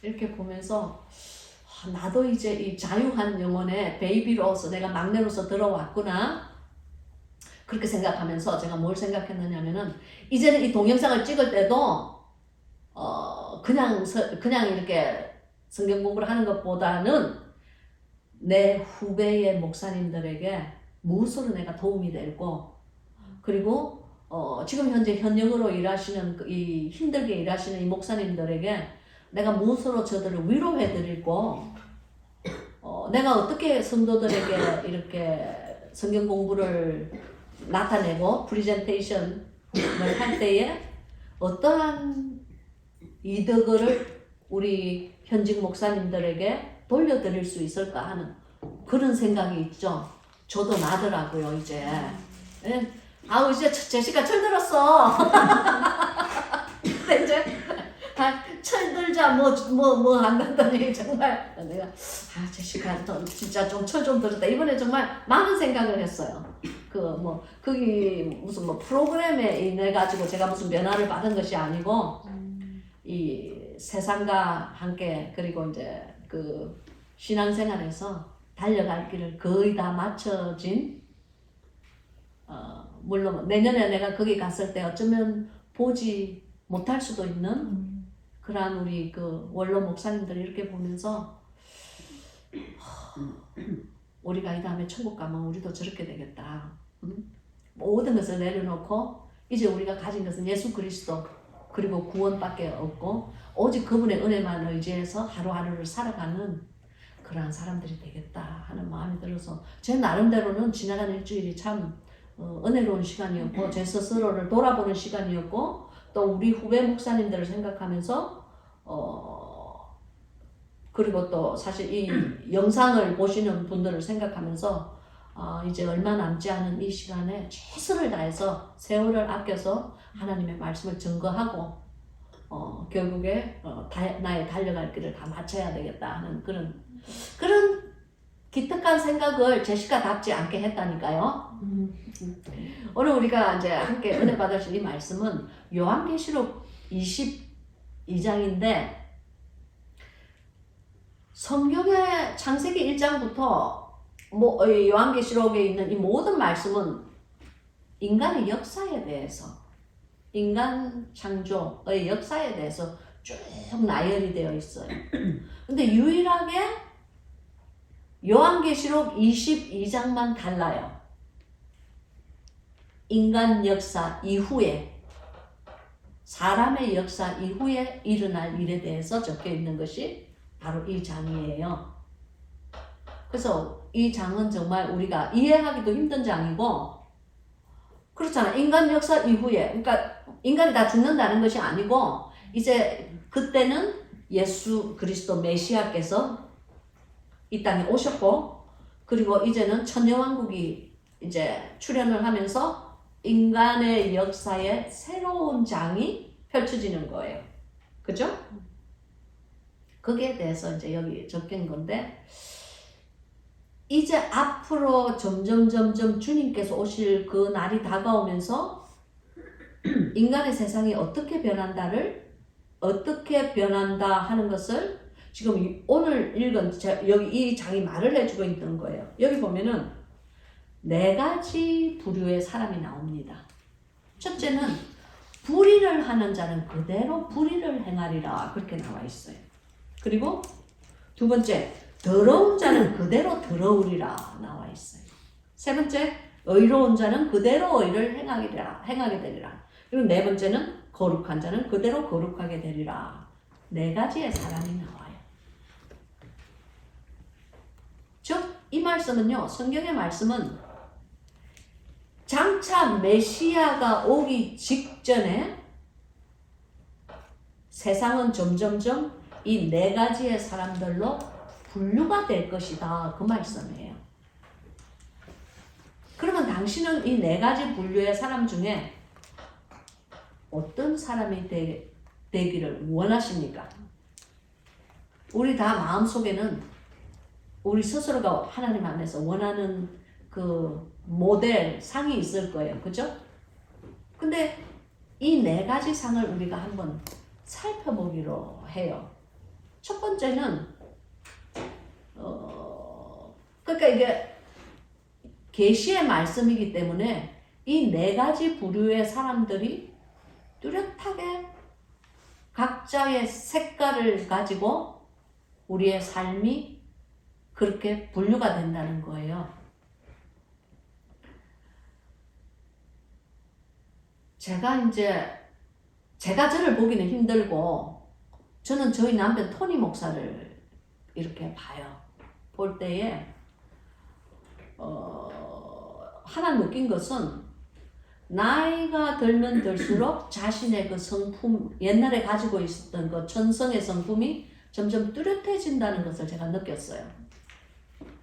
이렇게 보면서 나도 이제 이 자유한 영혼의 베이비로서 내가 막내로서 들어왔구나 그렇게 생각하면서 제가 뭘 생각했느냐면은 이제는 이 동영상을 찍을 때도 그냥 이렇게 성경 공부를 하는 것보다는 내 후배의 목사님들에게 무엇으로 내가 도움이 되고 그리고 지금 현재 현역으로 일하시는 이 힘들게 일하시는 이 목사님들에게 내가 무엇으로 저들을 위로해 드리고 내가 어떻게 성도들에게 이렇게 성경 공부를 나타내고 프리젠테이션을 할 때에 어떠한 이득을 우리 현직 목사님들에게 돌려드릴 수 있을까 하는 그런 생각이 있죠. 저도 나더라고요 이제. 예? 아우 이제 제시카 철들었어. 근데 이제 철들자 뭐 한다더니 정말 내가 제시카 진짜 좀 철 좀 들었다. 이번에 정말 많은 생각을 했어요. 거기 무슨 프로그램에 인해 가지고 제가 무슨 면허를 받은 것이 아니고 이 세상과 함께 그리고 이제 그 신앙생활에서 달려갈 길을 거의 다 마쳐진 물론 내년에 내가 거기 갔을 때 어쩌면 보지 못할 수도 있는 그러한 우리 그 원로 목사님들 이렇게 보면서 우리가 이 다음에 천국 가면 우리도 저렇게 되겠다. 모든 것을 내려놓고 이제 우리가 가진 것은 예수 그리스도 그리고 구원밖에 없고 오직 그분의 은혜만 의지해서 하루하루를 살아가는 그러한 사람들이 되겠다 하는 마음이 들어서 제 나름대로는 지나간 일주일이 참 은혜로운 시간이었고 제 스스로를 돌아보는 시간이었고 또 우리 후배 목사님들을 생각하면서 그리고 또 사실 이 영상을 보시는 분들을 생각하면서 이제 얼마 남지 않은 이 시간에 최선을 다해서 세월을 아껴서 하나님의 말씀을 증거하고 결국에 나의 달려갈 길을 다 마쳐야 되겠다 하는 그런 기특한 생각을 제시카답지 않게 했다니까요. 오늘 우리가 이제 함께 은혜 받으실 이 말씀은 요한계시록 22장인데 성경의 창세기 1장부터 요한계시록에 있는 이 모든 말씀은 인간의 역사에 대해서 인간 창조의 역사에 대해서 쭉 나열이 되어 있어요. 근데 유일하게 요한계시록 22장만 달라요. 인간 역사 이후에 사람의 역사 이후에 일어날 일에 대해서 적혀 있는 것이 바로 이 장이에요. 그래서 이 장은 정말 우리가 이해하기도 힘든 장이고 그렇잖아. 인간 역사 이후에 그러니까 인간이 다 죽는다는 것이 아니고 이제 그때는 예수 그리스도 메시아께서 이 땅에 오셨고 그리고 이제는 천년왕국이 이제 출현을 하면서 인간의 역사에 새로운 장이 펼쳐지는 거예요. 그죠? 거기에 대해서 이제 여기 적힌 건데 이제 앞으로 점점 주님께서 오실 그 날이 다가오면서 인간의 세상이 어떻게 변한다 하는 것을 지금 오늘 읽은 여기 이 장이 말을 해주고 있는 거예요. 여기 보면은 4가지 부류의 사람이 나옵니다. 첫째는 불의를 하는 자는 그대로 불의를 행하리라 그렇게 나와 있어요. 그리고 두 번째 더러운 자는 그대로 더러우리라 나와 있어요. 세 번째 의로운 자는 그대로 의를 행하게 되리라. 그리고 네 번째는 거룩한 자는 그대로 거룩하게 되리라. 4가지의 사람이 나와요. 즉 이 말씀은요, 성경의 말씀은 장차 메시아가 오기 직전에 세상은 점점점 이 4가지의 사람들로 분류가 될 것이다. 그 말씀이에요. 그러면 당신은 이 4가지 분류의 사람 중에 어떤 사람이 되기를 원하십니까? 우리 다 마음속에는 우리 스스로가 하나님 안에서 원하는 그 모델 상이 있을 거예요. 그죠? 근데 이 네 가지 상을 우리가 한번 살펴보기로 해요. 첫 번째는 그러니까 이게 계시의 말씀이기 때문에 이 네 가지 부류의 사람들이 뚜렷하게 각자의 색깔을 가지고 우리의 삶이 그렇게 분류가 된다는 거예요. 제가 저를 보기는 힘들고 저는 저희 남편 토니 목사를 이렇게 봐요. 볼 때에 하나 느낀 것은 나이가 들면 들수록 자신의 그 성품, 옛날에 가지고 있었던 그 천성의 성품이 점점 뚜렷해진다는 것을 제가 느꼈어요.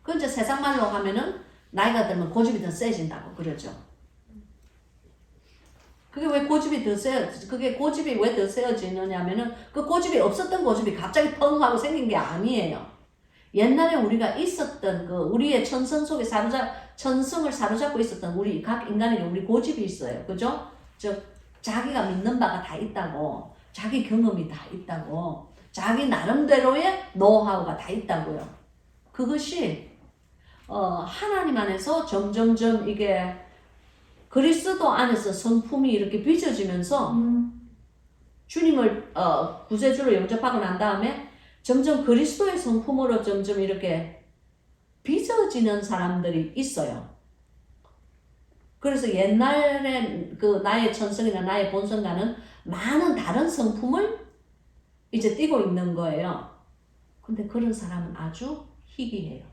그 이제 세상 말로 하면은 나이가 들면 고집이 더 세진다고 그러죠. 그게 왜 고집이 더 그게 고집이 왜 더 세워지느냐면은 그 고집이 없었던 고집이 갑자기 펑 하고 생긴 게 아니에요. 옛날에 우리가 있었던 그 우리의 천성 속에 천성을 사로잡고 있었던 우리 각 인간에게 우리 고집이 있어요. 그죠? 즉 자기가 믿는 바가 다 있다고, 자기 경험이 다 있다고, 자기 나름대로의 노하우가 다 있다고요. 그것이 하나님 안에서 점점점 이게 그리스도 안에서 성품이 이렇게 빚어지면서 주님을 구세주로 영접하고 난 다음에 점점 그리스도의 성품으로 점점 이렇게 빚어지는 사람들이 있어요. 그래서 옛날에 그 나의 천성이나 나의 본성과는 많은 다른 성품을 이제 띠고 있는 거예요. 근데 그런 사람은 아주 희귀해요.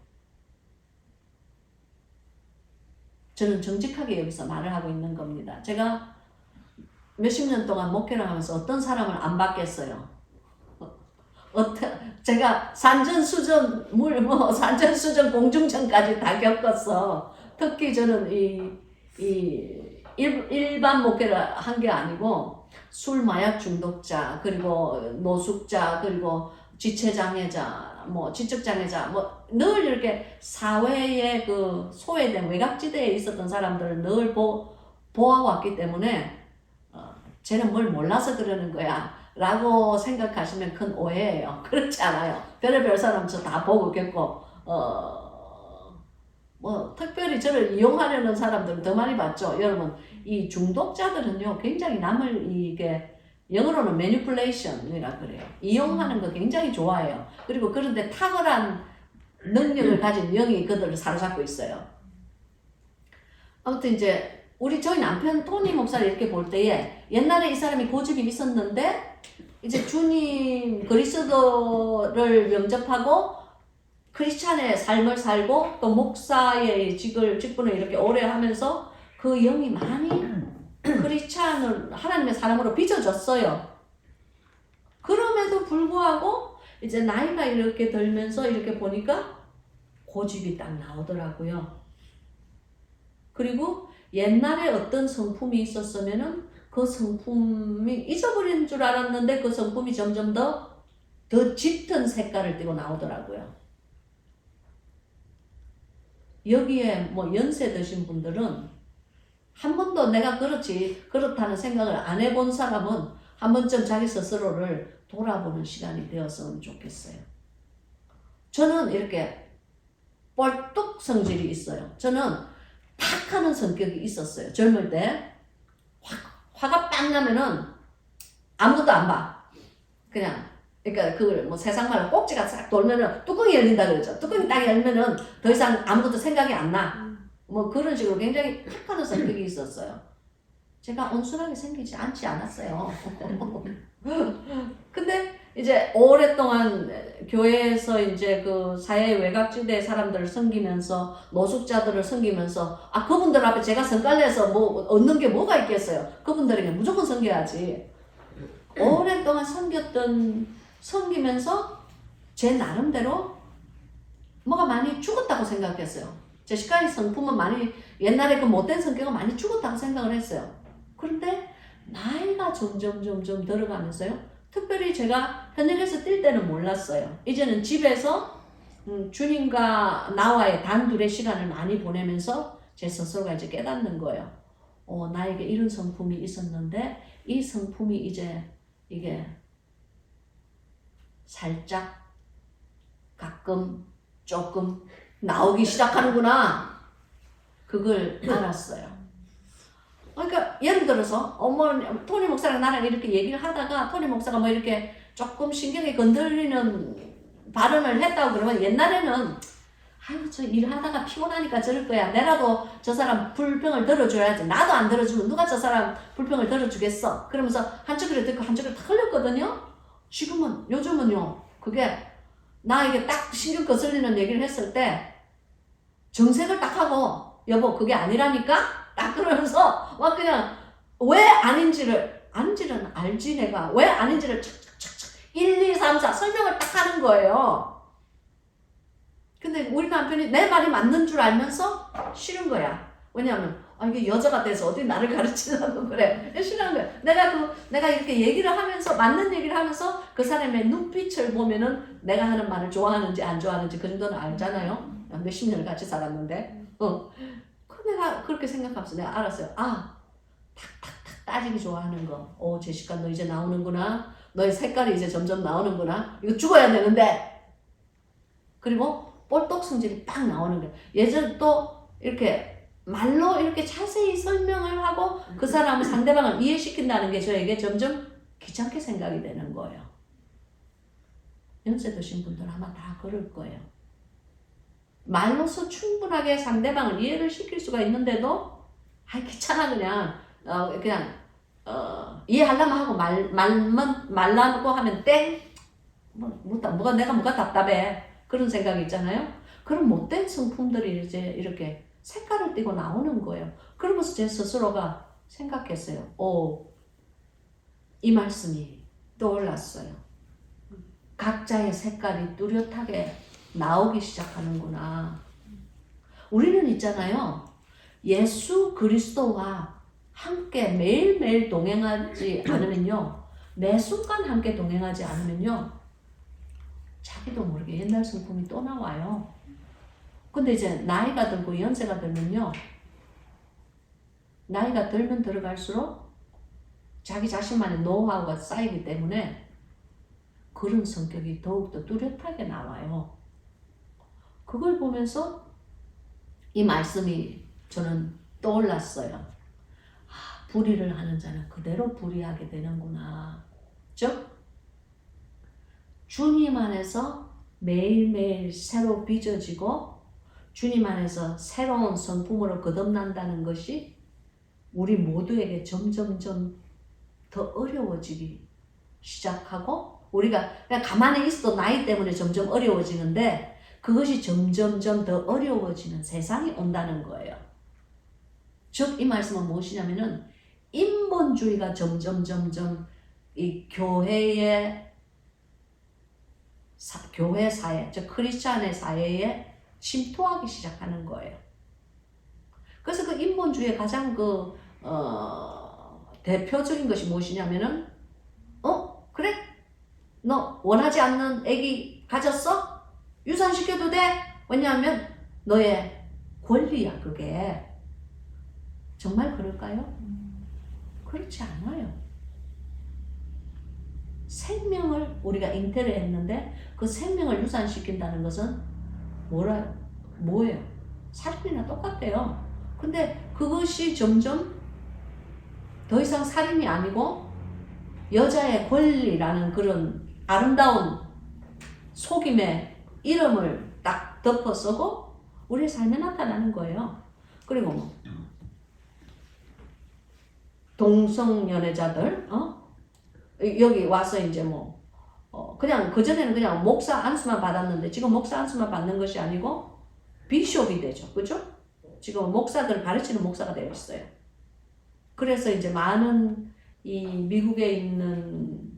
저는 정직하게 여기서 말을 하고 있는 겁니다. 제가 몇십 년 동안 목회를 하면서 어떤 사람을 안 봤겠어요. 제가 산전수전, 산전수전 공중전까지 다 겪었어. 특히 저는 일반 목회를 한 게 아니고 술 마약 중독자, 그리고 노숙자, 그리고 지체장애자, 지적장애자, 늘 이렇게 사회의 그 소외된 외곽지대에 있었던 사람들을 늘 보아왔기 때문에 쟤는 뭘 몰라서 그러는 거야 라고 생각하시면 큰 오해예요. 그렇지 않아요. 별의별 사람 저 다 보고 겪고 특별히 저를 이용하려는 사람들은 더 많이 봤죠. 여러분 이 중독자들은요 굉장히 남을 이게 영어로는 manipulation이라 그래요. 이용하는 거 굉장히 좋아해요. 그리고 그런데 탁월한 능력을 가진 영이 그들을 사로잡고 있어요. 아무튼 이제 저희 남편 토니 목사를 이렇게 볼 때에 옛날에 이 사람이 고집이 있었는데 이제 주님 그리스도를 영접하고 크리스찬의 삶을 살고 또 목사의 직분을 이렇게 오래 하면서 그 영이 많이 크리스찬을 하나님의 사람으로 빚어졌어요. 그럼에도 불구하고 이제 나이가 이렇게 들면서 이렇게 보니까 고집이 딱 나오더라고요. 그리고 옛날에 어떤 성품이 있었으면은 그 성품이 잊어버린 줄 알았는데 그 성품이 점점 더 짙은 색깔을 띠고 나오더라고요. 여기에 연세 드신 분들은 한 번도 내가 그렇다는 생각을 안 해본 사람은 한 번쯤 자기 스스로를 돌아보는 시간이 되었으면 좋겠어요. 저는 이렇게 뻘뚝 성질이 있어요. 저는 탁 하는 성격이 있었어요. 젊을 때 화가 빵 나면은 아무것도 안 봐. 그냥 그러니까 세상 말로 꼭지가 싹 돌면은 뚜껑이 열린다 그러죠. 뚜껑이 딱 열면은 더 이상 아무것도 생각이 안 나. 그런 식으로 굉장히 탁 하는 성격이 있었어요. 제가 온순하게 생기지 않았어요. 근데 이제 오랫동안 교회에서 이제 그 사회 외곽지대 사람들을 섬기면서 노숙자들을 섬기면서 그분들 앞에 제가 성깔내서 얻는 게 뭐가 있겠어요. 그분들에게 무조건 섬겨야지. 오랫동안 섬기면서 제 나름대로 뭐가 많이 죽었다고 생각했어요. 제 시카리 성품은 많이 옛날에 그 못된 성격은 많이 죽었다고 생각을 했어요. 그런데 나이가 점점 들어가면서요. 특별히 제가 현역에서 뛸 때는 몰랐어요. 이제는 집에서 주님과 나와의 단둘의 시간을 많이 보내면서 제 스스로가 이제 깨닫는 거예요. 나에게 이런 성품이 있었는데 이 성품이 이제 이게 살짝 가끔 조금 나오기 시작하는구나. 그걸 알았어요. 그러니까 예를 들어서 토니 목사랑 나랑 이렇게 얘기를 하다가 토니 목사가 뭐 이렇게 조금 신경이 건드리는 발언을 했다고 그러면 옛날에는 아유 저 일하다가 피곤하니까 저럴 거야. 내라도 저 사람 불평을 들어줘야지. 나도 안 들어주면 누가 저 사람 불평을 들어주겠어. 그러면서 한쪽으로 듣고 한쪽으로 다 흘렸거든요. 요즘은요 그게 나에게 딱 신경 거슬리는 얘기를 했을 때 정색을 딱 하고 여보 그게 아니라니까? 딱 그러면서 막 그냥 왜 아닌지를 알지 내가 왜 아닌지를 착착착착 1, 2, 3, 4 설명을 딱 하는 거예요. 근데 우리 남편이 내 말이 맞는 줄 알면서 싫은 거야. 왜냐하면 이게 여자가 돼서 어디 나를 가르치려고 그래. 싫은 거야. 내가 이렇게 얘기를 하면서 맞는 얘기를 하면서 그 사람의 눈빛을 보면은 내가 하는 말을 좋아하는지 안 좋아하는지 그 정도는 알잖아요. 몇십 년을 같이 살았는데. 내가 그렇게 생각하면서 내가 알았어요. 탁탁탁 따지기 좋아하는 거. 제시카 너 이제 나오는구나. 너의 색깔이 이제 점점 나오는구나. 이거 죽어야 되는데. 그리고 볼떡 성질이 딱 나오는 거예요. 예전 또 이렇게 말로 이렇게 자세히 설명을 하고 그 사람을 상대방을 이해시킨다는 게 저에게 점점 귀찮게 생각이 되는 거예요. 연세 드신 분들 아마 다 그럴 거예요. 말로서 충분하게 상대방을 이해를 시킬 수가 있는데도 귀찮아 그냥 이해하려면 하고 말라고 하면 땡 뭐가 답답해 그런 생각이 있잖아요. 그런 못된 성품들이 이제 이렇게 색깔을 띠고 나오는 거예요. 그러면서 제 스스로가 생각했어요. 이 말씀이 떠올랐어요. 각자의 색깔이 뚜렷하게 나오기 시작하는구나. 우리는 있잖아요. 예수 그리스도와 함께 매일매일 동행하지 않으면요. 매 순간 함께 동행하지 않으면요. 자기도 모르게 옛날 성품이 또 나와요. 근데 이제 나이가 들고 연세가 들면요. 나이가 들면 들어갈수록 자기 자신만의 노하우가 쌓이기 때문에 그런 성격이 더욱더 뚜렷하게 나와요. 그걸 보면서 이 말씀이 저는 떠올랐어요. 불의를 하는 자는 그대로 불의하게 되는구나. 즉 주님 안에서 매일매일 새로 빚어지고 주님 안에서 새로운 성품으로 거듭난다는 것이 우리 모두에게 점점점 더 어려워지기 시작하고 우리가 그냥 가만히 있어도 나이 때문에 점점 어려워지는데 그것이 점점점 더 어려워지는 세상이 온다는 거예요. 즉 이 말씀은 무엇이냐면은 인본주의가 점점 이 교회 사회, 즉 크리스찬의 사회에 침투하기 시작하는 거예요. 그래서 그 인본주의의 가장 대표적인 것이 무엇이냐면은 그래? 너 원하지 않는 애기 가졌어? 유산시켜도 돼? 왜냐하면 너의 권리야 그게. 정말 그럴까요? 그렇지 않아요. 생명을 우리가 잉태를 했는데 그 생명을 유산시킨다는 것은 뭐예요? 살인이나 똑같대요. 근데 그것이 점점 더 이상 살인이 아니고 여자의 권리라는 그런 아름다운 속임의 이름을 딱 덮어 쓰고 우리의 삶에 나타나는 거예요. 그리고 동성연애자들 여기 와서 이제 그냥 그전에는 그냥 목사 안수만 받았는데 지금 목사 안수만 받는 것이 아니고 비숍이 되죠. 그죠? 지금 목사들 가르치는 목사가 되어 있어요. 그래서 이제 많은 이 미국에 있는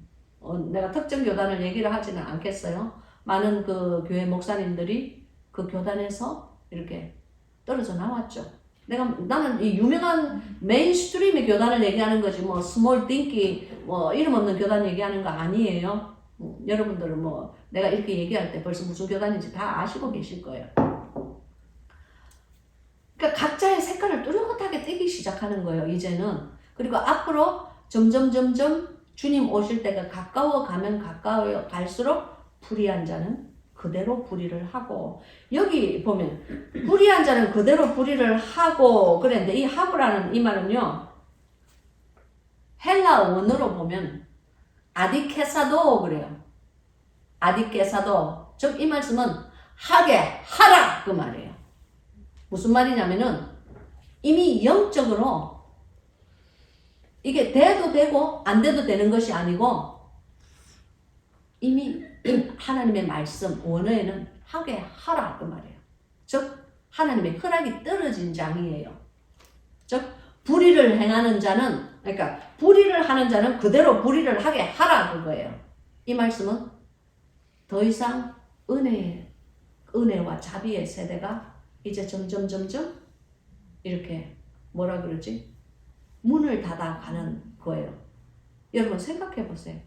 내가 특정 교단을 얘기를 하지는 않겠어요. 많은 그 교회 목사님들이 그 교단에서 이렇게 떨어져 나왔죠. 나는 이 유명한 메인스트림의 교단을 얘기하는 거지 스몰 띵키 이름 없는 교단 얘기하는 거 아니에요. 여러분들은 뭐 내가 이렇게 얘기할 때 벌써 무슨 교단인지 다 아시고 계실 거예요. 그러니까 각자의 색깔을 뚜렷하게 떼기 시작하는 거예요, 이제는. 그리고 앞으로 점점 주님 오실 때가 가까워 가면 가까워 갈수록 불의한 자는 그대로 불의를 하고, 여기 보면 불의한 자는 그대로 불의를 하고 그랬는데, 이 하고라는 이 말은요, 헬라 원어로 보면 아디케사도 그래요. 아디케사도. 즉 이 말씀은 하게 하라 그 말이에요. 무슨 말이냐면은 이미 영적으로 이게 돼도 되고 안 돼도 되는 것이 아니고, 이미 하나님의 말씀 원어에는 하게 하라 그 말이에요. 즉 하나님의 허락이 떨어진 장이에요. 즉 불의를 행하는 자는, 그러니까 불의를 하는 자는 그대로 불의를 하게 하라 그거예요. 이 말씀은 더 이상 은혜와 자비의 세대가 이제 점점 이렇게 뭐라 그러지? 문을 닫아가는 거예요. 여러분 생각해 보세요.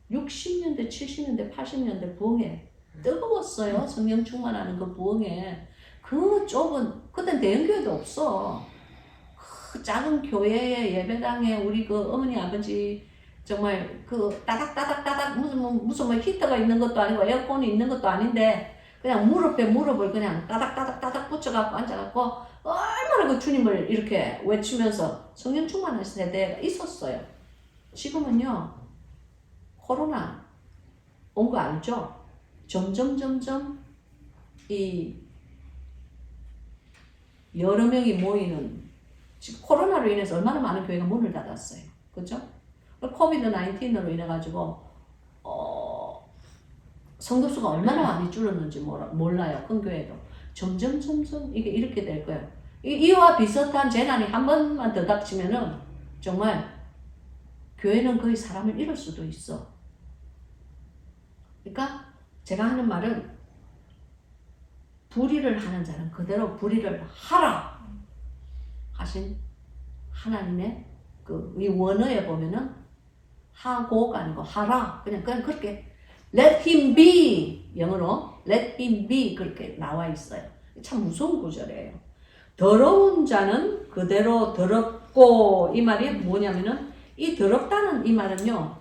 60년대, 70년대, 80년대 부흥회 뜨거웠어요. 성령 충만하는 그 부흥회. 그 좁은, 그땐 대형교회도 없어. 그 작은 교회의 예배당에 우리 그 어머니 아버지 정말 그 따닥따닥따닥 무슨 뭐 히터가 있는 것도 아니고 에어컨이 있는 것도 아닌데 그냥 무릎에 무릎을 그냥 따닥따닥따닥 붙여갖고 앉아갖고 얼마나 그 주님을 이렇게 외치면서 성령 충만한 세대가 있었어요. 지금은요, 코로나 온 거 알죠? 점점 이 여러 명이 모이는, 지금 코로나로 인해서 얼마나 많은 교회가 문을 닫았어요. 그죠? 코비드 19으로 인해 가지고 성도수가 얼마나 많이 줄었는지 몰라요. 큰 교회도 점점 이게 이렇게 될 거예요. 이와 비슷한 재난이 한 번만 더 닥치면은 정말 교회는 거의 사람을 잃을 수도 있어. 그러니까 제가 하는 말은 불의를 하는 자는 그대로 불의를 하라 하신 하나님의 이 원어에 보면은 하고가 아니고 하라, 그냥 그렇게 let him be, 영어로 let him be 그렇게 나와 있어요. 참 무서운 구절이에요. 더러운 자는 그대로 더럽고, 이 말이 뭐냐면은 이 더럽다는 이 말은요,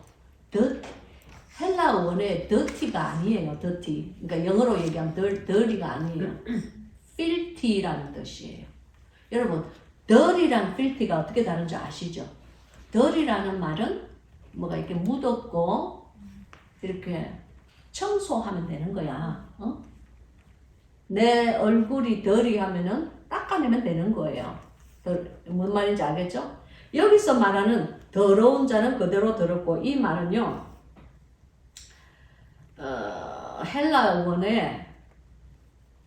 헬라 원의 dirty가 아니에요. dirty. 그러니까 영어로 얘기하면 dirty가 아니에요. filthy라는 뜻이에요. 여러분, dirty랑 filthy가 어떻게 다른지 아시죠? dirty라는 말은 뭐가 이렇게 묻었고 이렇게 청소하면 되는 거야. 내 얼굴이 dirty하면은 닦아내면 되는 거예요. 뭔 말인지 알겠죠? 여기서 말하는 더러운 자는 그대로 더럽고, 이 말은요, 헬라 원에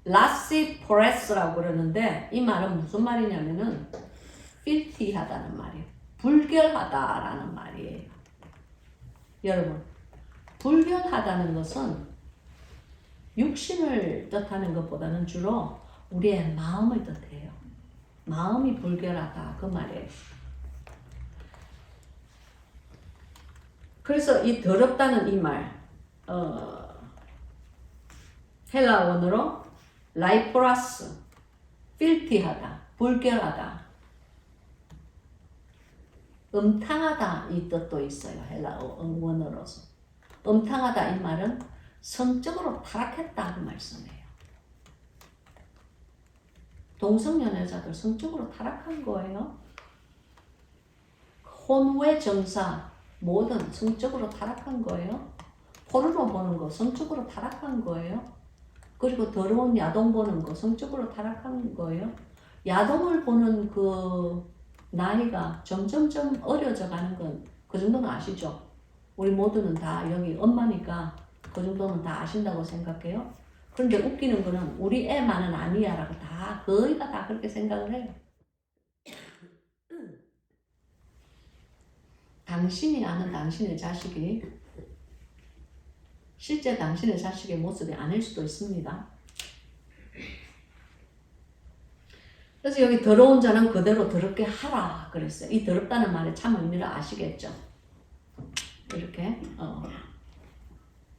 라시포레스라고 그러는데, 이 말은 무슨 말이냐면은 filthy하다는 말이에요. 불결하다라는 말이에요. 여러분, 불결하다는 것은 육신을 뜻하는 것보다는 주로 우리의 마음을 뜻해요. 마음이 불결하다 그 말이에요. 그래서 이 더럽다는 이 말, 헬라 원어로 라이포라스, 필티하다, 불결하다, 음탕하다 이 뜻도 있어요. 헬라 원어로서. 음탕하다 이 말은 성적으로 타락했다 그 말씀이에요. 동성연애자들 성적으로 타락한 거예요. 혼외 정사 모든 성적으로 타락한 거예요. 포르노 보는 거 성적으로 타락한 거예요. 그리고 더러운 야동 보는 거 성적으로 타락한 거예요. 야동을 보는 그 나이가 점점점 어려져 가는 건 그 정도는 아시죠? 우리 모두는 다 여기 엄마니까 그 정도는 다 아신다고 생각해요. 그런데 웃기는 거는 우리 애만은 아니야 라고 다 거의가 다 그렇게 생각을 해요. 당신이 아는 당신의 자식이 실제 당신의 자식의 모습이 아닐 수도 있습니다. 그래서 여기 더러운 자는 그대로 더럽게 하라 그랬어요. 이 더럽다는 말의 참 의미를 아시겠죠? 이렇게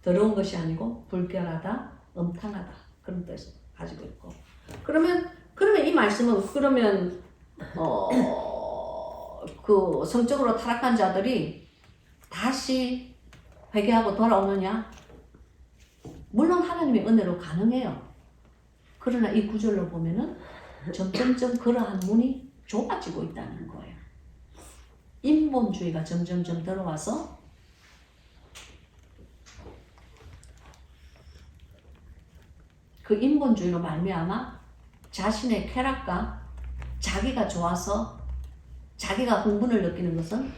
더러운 것이 아니고 불결하다, 음탕하다 그런 뜻을 가지고 있고. 그러면 이 말씀은 그러면 그 성적으로 타락한 자들이 다시 회개하고 돌아오느냐? 물론 하나님의 은혜로 가능해요. 그러나 이 구절로 보면은 점점점 그러한 문이 좁아지고 있다는 거예요. 인본주의가 점점점 들어와서 그 인본주의로 말미암아 자신의 쾌락과 자기가 좋아서 자기가 흥분을 느끼는 것은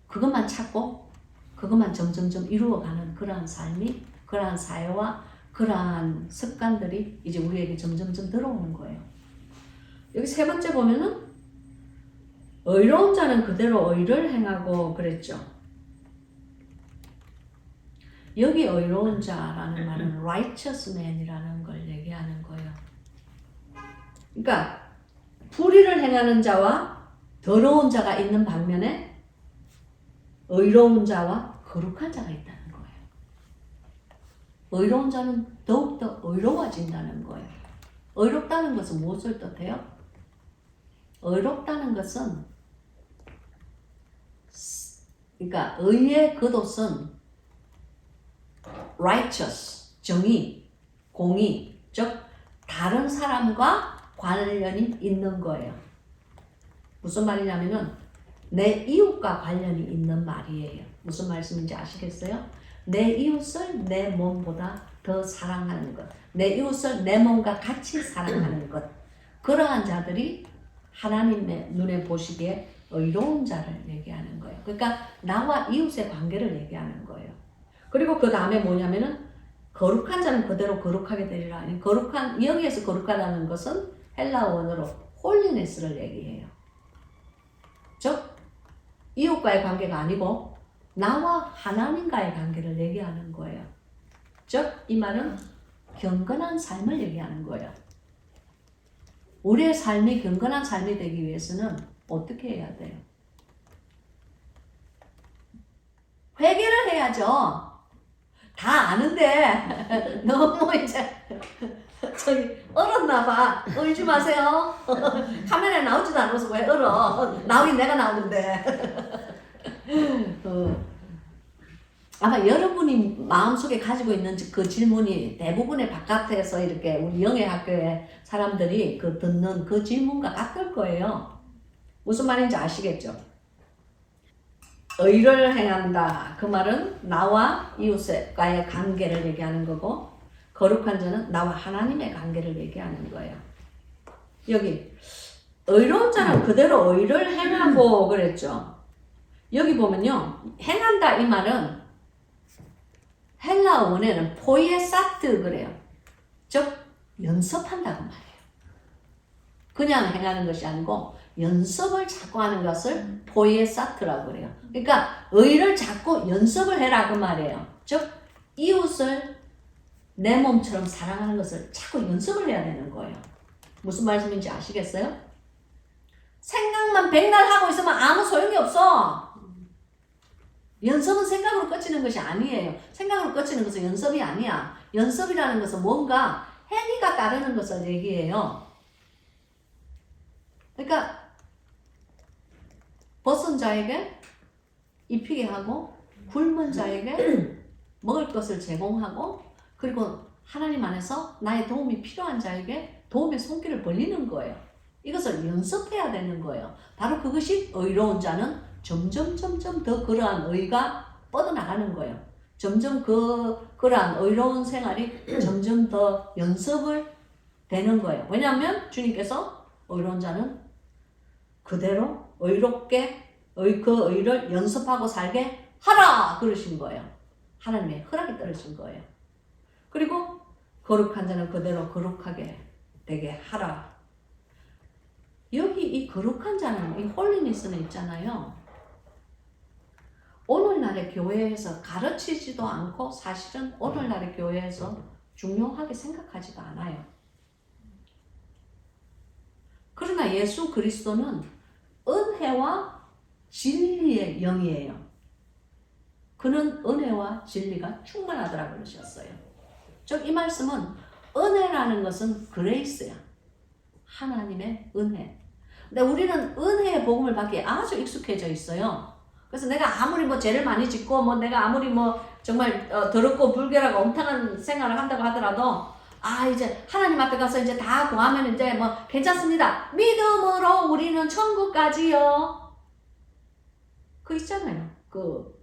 그것만 찾고 그것만 점점점 이루어가는 그러한 삶이, 그러한 사회와 그러한 습관들이 이제 우리에게 점점점 들어오는 거예요. 여기 세 번째 보면은 의로운 자는 그대로 의를 행하고 그랬죠. 여기 의로운 자라는 말은 righteous man이라는 걸 얘기하는 거예요. 그러니까 불의를 행하는 자와 더러운 자가 있는 반면에 의로운 자와 거룩한 자가 있다는 거예요. 의로운 자는 더욱더 의로워진다는 거예요. 의롭다는 것은 무엇을 뜻해요? 의롭다는 것은 그러니까 의의 겉옷은 righteous, 정의, 공의, 즉 다른 사람과 관련이 있는 거예요. 무슨 말이냐면은 내 이웃과 관련이 있는 말이에요. 무슨 말씀인지 아시겠어요? 내 이웃을 내 몸보다 더 사랑하는 것, 내 이웃을 내 몸과 같이 사랑하는 것, 그러한 자들이 하나님의 눈에 보시기에 의로운 자를 얘기하는 거예요. 그러니까 나와 이웃의 관계를 얘기하는 거예요. 그리고 그 다음에 뭐냐면은 거룩한 자는 그대로 거룩하게 되리라. 거룩한, 여기에서 거룩하다는 것은 헬라 원어로 홀리네스를 얘기해요. 즉 이웃과의 관계가 아니고 나와 하나님과의 관계를 얘기하는 거예요. 즉 이 말은 경건한 삶을 얘기하는 거예요. 우리의 삶이 경건한 삶이 되기 위해서는 어떻게 해야 돼요? 회개를 해야죠. 다 아는데 너무 이제 저기 얼었나 봐. 울지 마세요. 카메라에 나오지도 않아서 왜 얼어? 나오긴 내가 나오는데. 아마 여러분이 마음속에 가지고 있는 그 질문이 대부분의 바깥에서 이렇게 우리 영예학교의 사람들이 그 듣는 그 질문과 같을 거예요. 무슨 말인지 아시겠죠? 의를 행한다. 그 말은 나와 이웃과의 관계를 얘기하는 거고, 거룩한 자는 나와 하나님의 관계를 얘기하는 거예요. 여기 의로운 자는 그대로 의를 행하고 그랬죠. 여기 보면요, 행한다 이 말은 헬라 원어에는 포이에사트 그래요. 즉 연습한다고 말해요. 그냥 행하는 것이 아니고 연습을 자꾸 하는 것을 포이에사트라고 그래요. 그러니까 의를 자꾸 연습을 해라 그 말이에요. 즉 이웃을 내 몸처럼 사랑하는 것을 자꾸 연습을 해야 되는 거예요. 무슨 말씀인지 아시겠어요? 생각만 백날 하고 있으면 아무 소용이 없어. 연습은 생각으로 끝이는 것이 아니에요. 생각으로 끝이는 것은 연습이 아니야. 연습이라는 것은 뭔가 행위가 따르는 것을 얘기해요. 그러니까 벗은 자에게 입히게 하고 굶은 자에게 먹을 것을 제공하고 그리고 하나님 안에서 나의 도움이 필요한 자에게 도움의 손길을 벌리는 거예요. 이것을 연습해야 되는 거예요. 바로 그것이 의로운 자는 점점 더 그러한 의가 뻗어나가는 거예요. 점점 그러한 의로운 생활이 점점 더 연습을 되는 거예요. 왜냐하면 주님께서 의로운 자는 그대로 의롭게 그 의를 연습하고 살게 하라 그러신 거예요. 하나님의 허락이 떨어진 거예요. 그리고 거룩한 자는 그대로 거룩하게 되게 하라. 여기 이 거룩한 자는 이 홀리니스는 있잖아요. 오늘날의 교회에서 가르치지도 않고 사실은 오늘날의 교회에서 중요하게 생각하지도 않아요. 그러나 예수 그리스도는 은혜와 진리의 영이에요. 그는 은혜와 진리가 충만하더라 그러셨어요. 즉 이 말씀은 은혜라는 것은 그레이스야. 하나님의 은혜. 근데 우리는 은혜의 복음을 받기에 아주 익숙해져 있어요. 그래서 내가 아무리 뭐 죄를 많이 짓고 뭐 내가 아무리 뭐 정말 더럽고 불결하고 엉뚱한 생활을 한다고 하더라도 이제 하나님 앞에 가서 이제 다 구하면 이제 뭐 괜찮습니다. 믿음으로 우리는 천국 가지요. 그 있잖아요. 그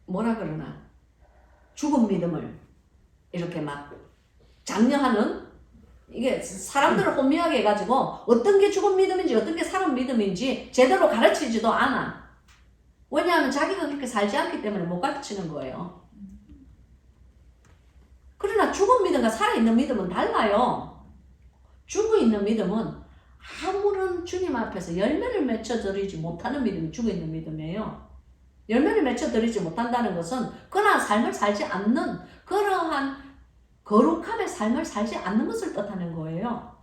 뭐라 그러나 죽은 믿음을 이렇게 막 장려하는 이게 사람들을 혼미하게 해가지고 어떤 게 죽은 믿음인지 어떤 게 살은 믿음인지 제대로 가르치지도 않아. 왜냐하면 자기가 그렇게 살지 않기 때문에 못 가르치는 거예요. 그러나 죽은 믿음과 살아있는 믿음은 달라요. 죽어있는 믿음은 아무런 주님 앞에서 열매를 맺혀드리지 못하는 믿음이 죽어있는 믿음이에요. 열매를 맺혀드리지 못한다는 것은 그러한 삶을 살지 않는 그러한 거룩함의 삶을 살지 않는 것을 뜻하는 거예요.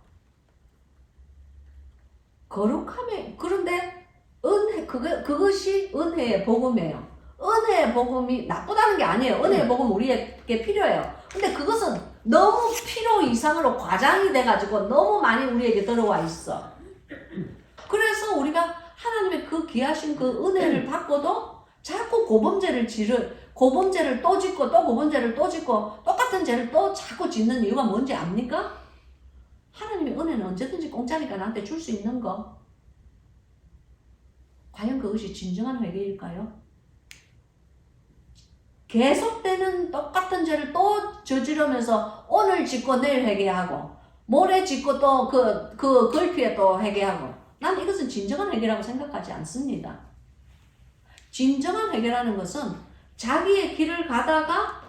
그런데 그것이 은혜의 복음이에요. 은혜의 복음이 나쁘다는 게 아니에요. 은혜의 복음 우리에게 필요해요. 근데 그것은 너무 필요 이상으로 과장이 돼가지고 너무 많이 우리에게 들어와 있어. 그래서 우리가 하나님의 그 귀하신 그 은혜를 받고도 자꾸 고범죄를 또 짓고 또 고범죄를 또 짓고 똑같은 죄를 또 자꾸 짓는 이유가 뭔지 압니까? 하나님의 은혜는 언제든지 공짜니까 나한테 줄 수 있는 거. 과연 그것이 진정한 회개일까요? 계속되는 똑같은 죄를 또 저지르면서 오늘 짓고 내일 회개하고 모레 짓고 또 그 글피에 또 회개하고 난 이것은 진정한 회개라고 생각하지 않습니다. 진정한 회개라는 것은 자기의 길을 가다가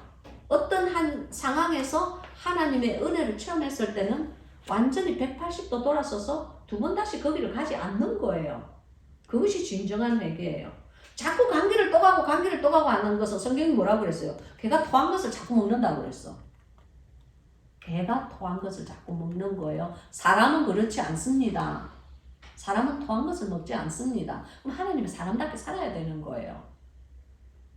어떤 한 상황에서 하나님의 은혜를 체험했을 때는 완전히 180도 돌아서서 두 번 다시 거기를 가지 않는 거예요. 그것이 진정한 회개예요. 자꾸 감기를 또 가고 하는 것은 성경이 뭐라고 그랬어요? 개가 토한 것을 자꾸 먹는다고 그랬어. 개가 토한 것을 자꾸 먹는 거예요. 사람은 그렇지 않습니다. 사람은 토한 것을 먹지 않습니다. 그럼 하나님은 사람답게 살아야 되는 거예요.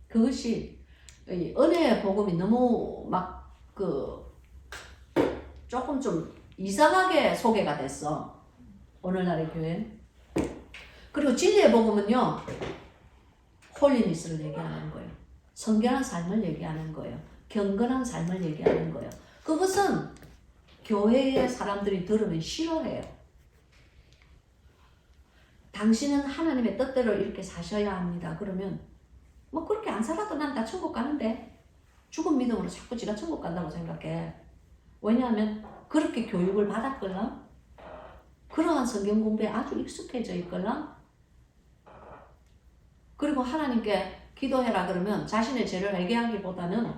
그것이 은혜의 복음이 너무 조금 좀 이상하게 소개가 됐어. 오늘날의 교회. 그리고 진리의 복음은요, 홀리니스를 얘기하는 거예요. 성결한 삶을 얘기하는 거예요. 경건한 삶을 얘기하는 거예요. 그것은 교회의 사람들이 들으면 싫어해요. 당신은 하나님의 뜻대로 이렇게 사셔야 합니다. 그러면 뭐 그렇게 안 살아도 난 다 천국 가는데 죽은 믿음으로 자꾸 지가 천국 간다고 생각해. 왜냐하면 그렇게 교육을 받았걸랑 그러한 성경 공부에 아주 익숙해져 있걸랑 그리고 하나님께 기도해라 그러면 자신의 죄를 회개하기보다는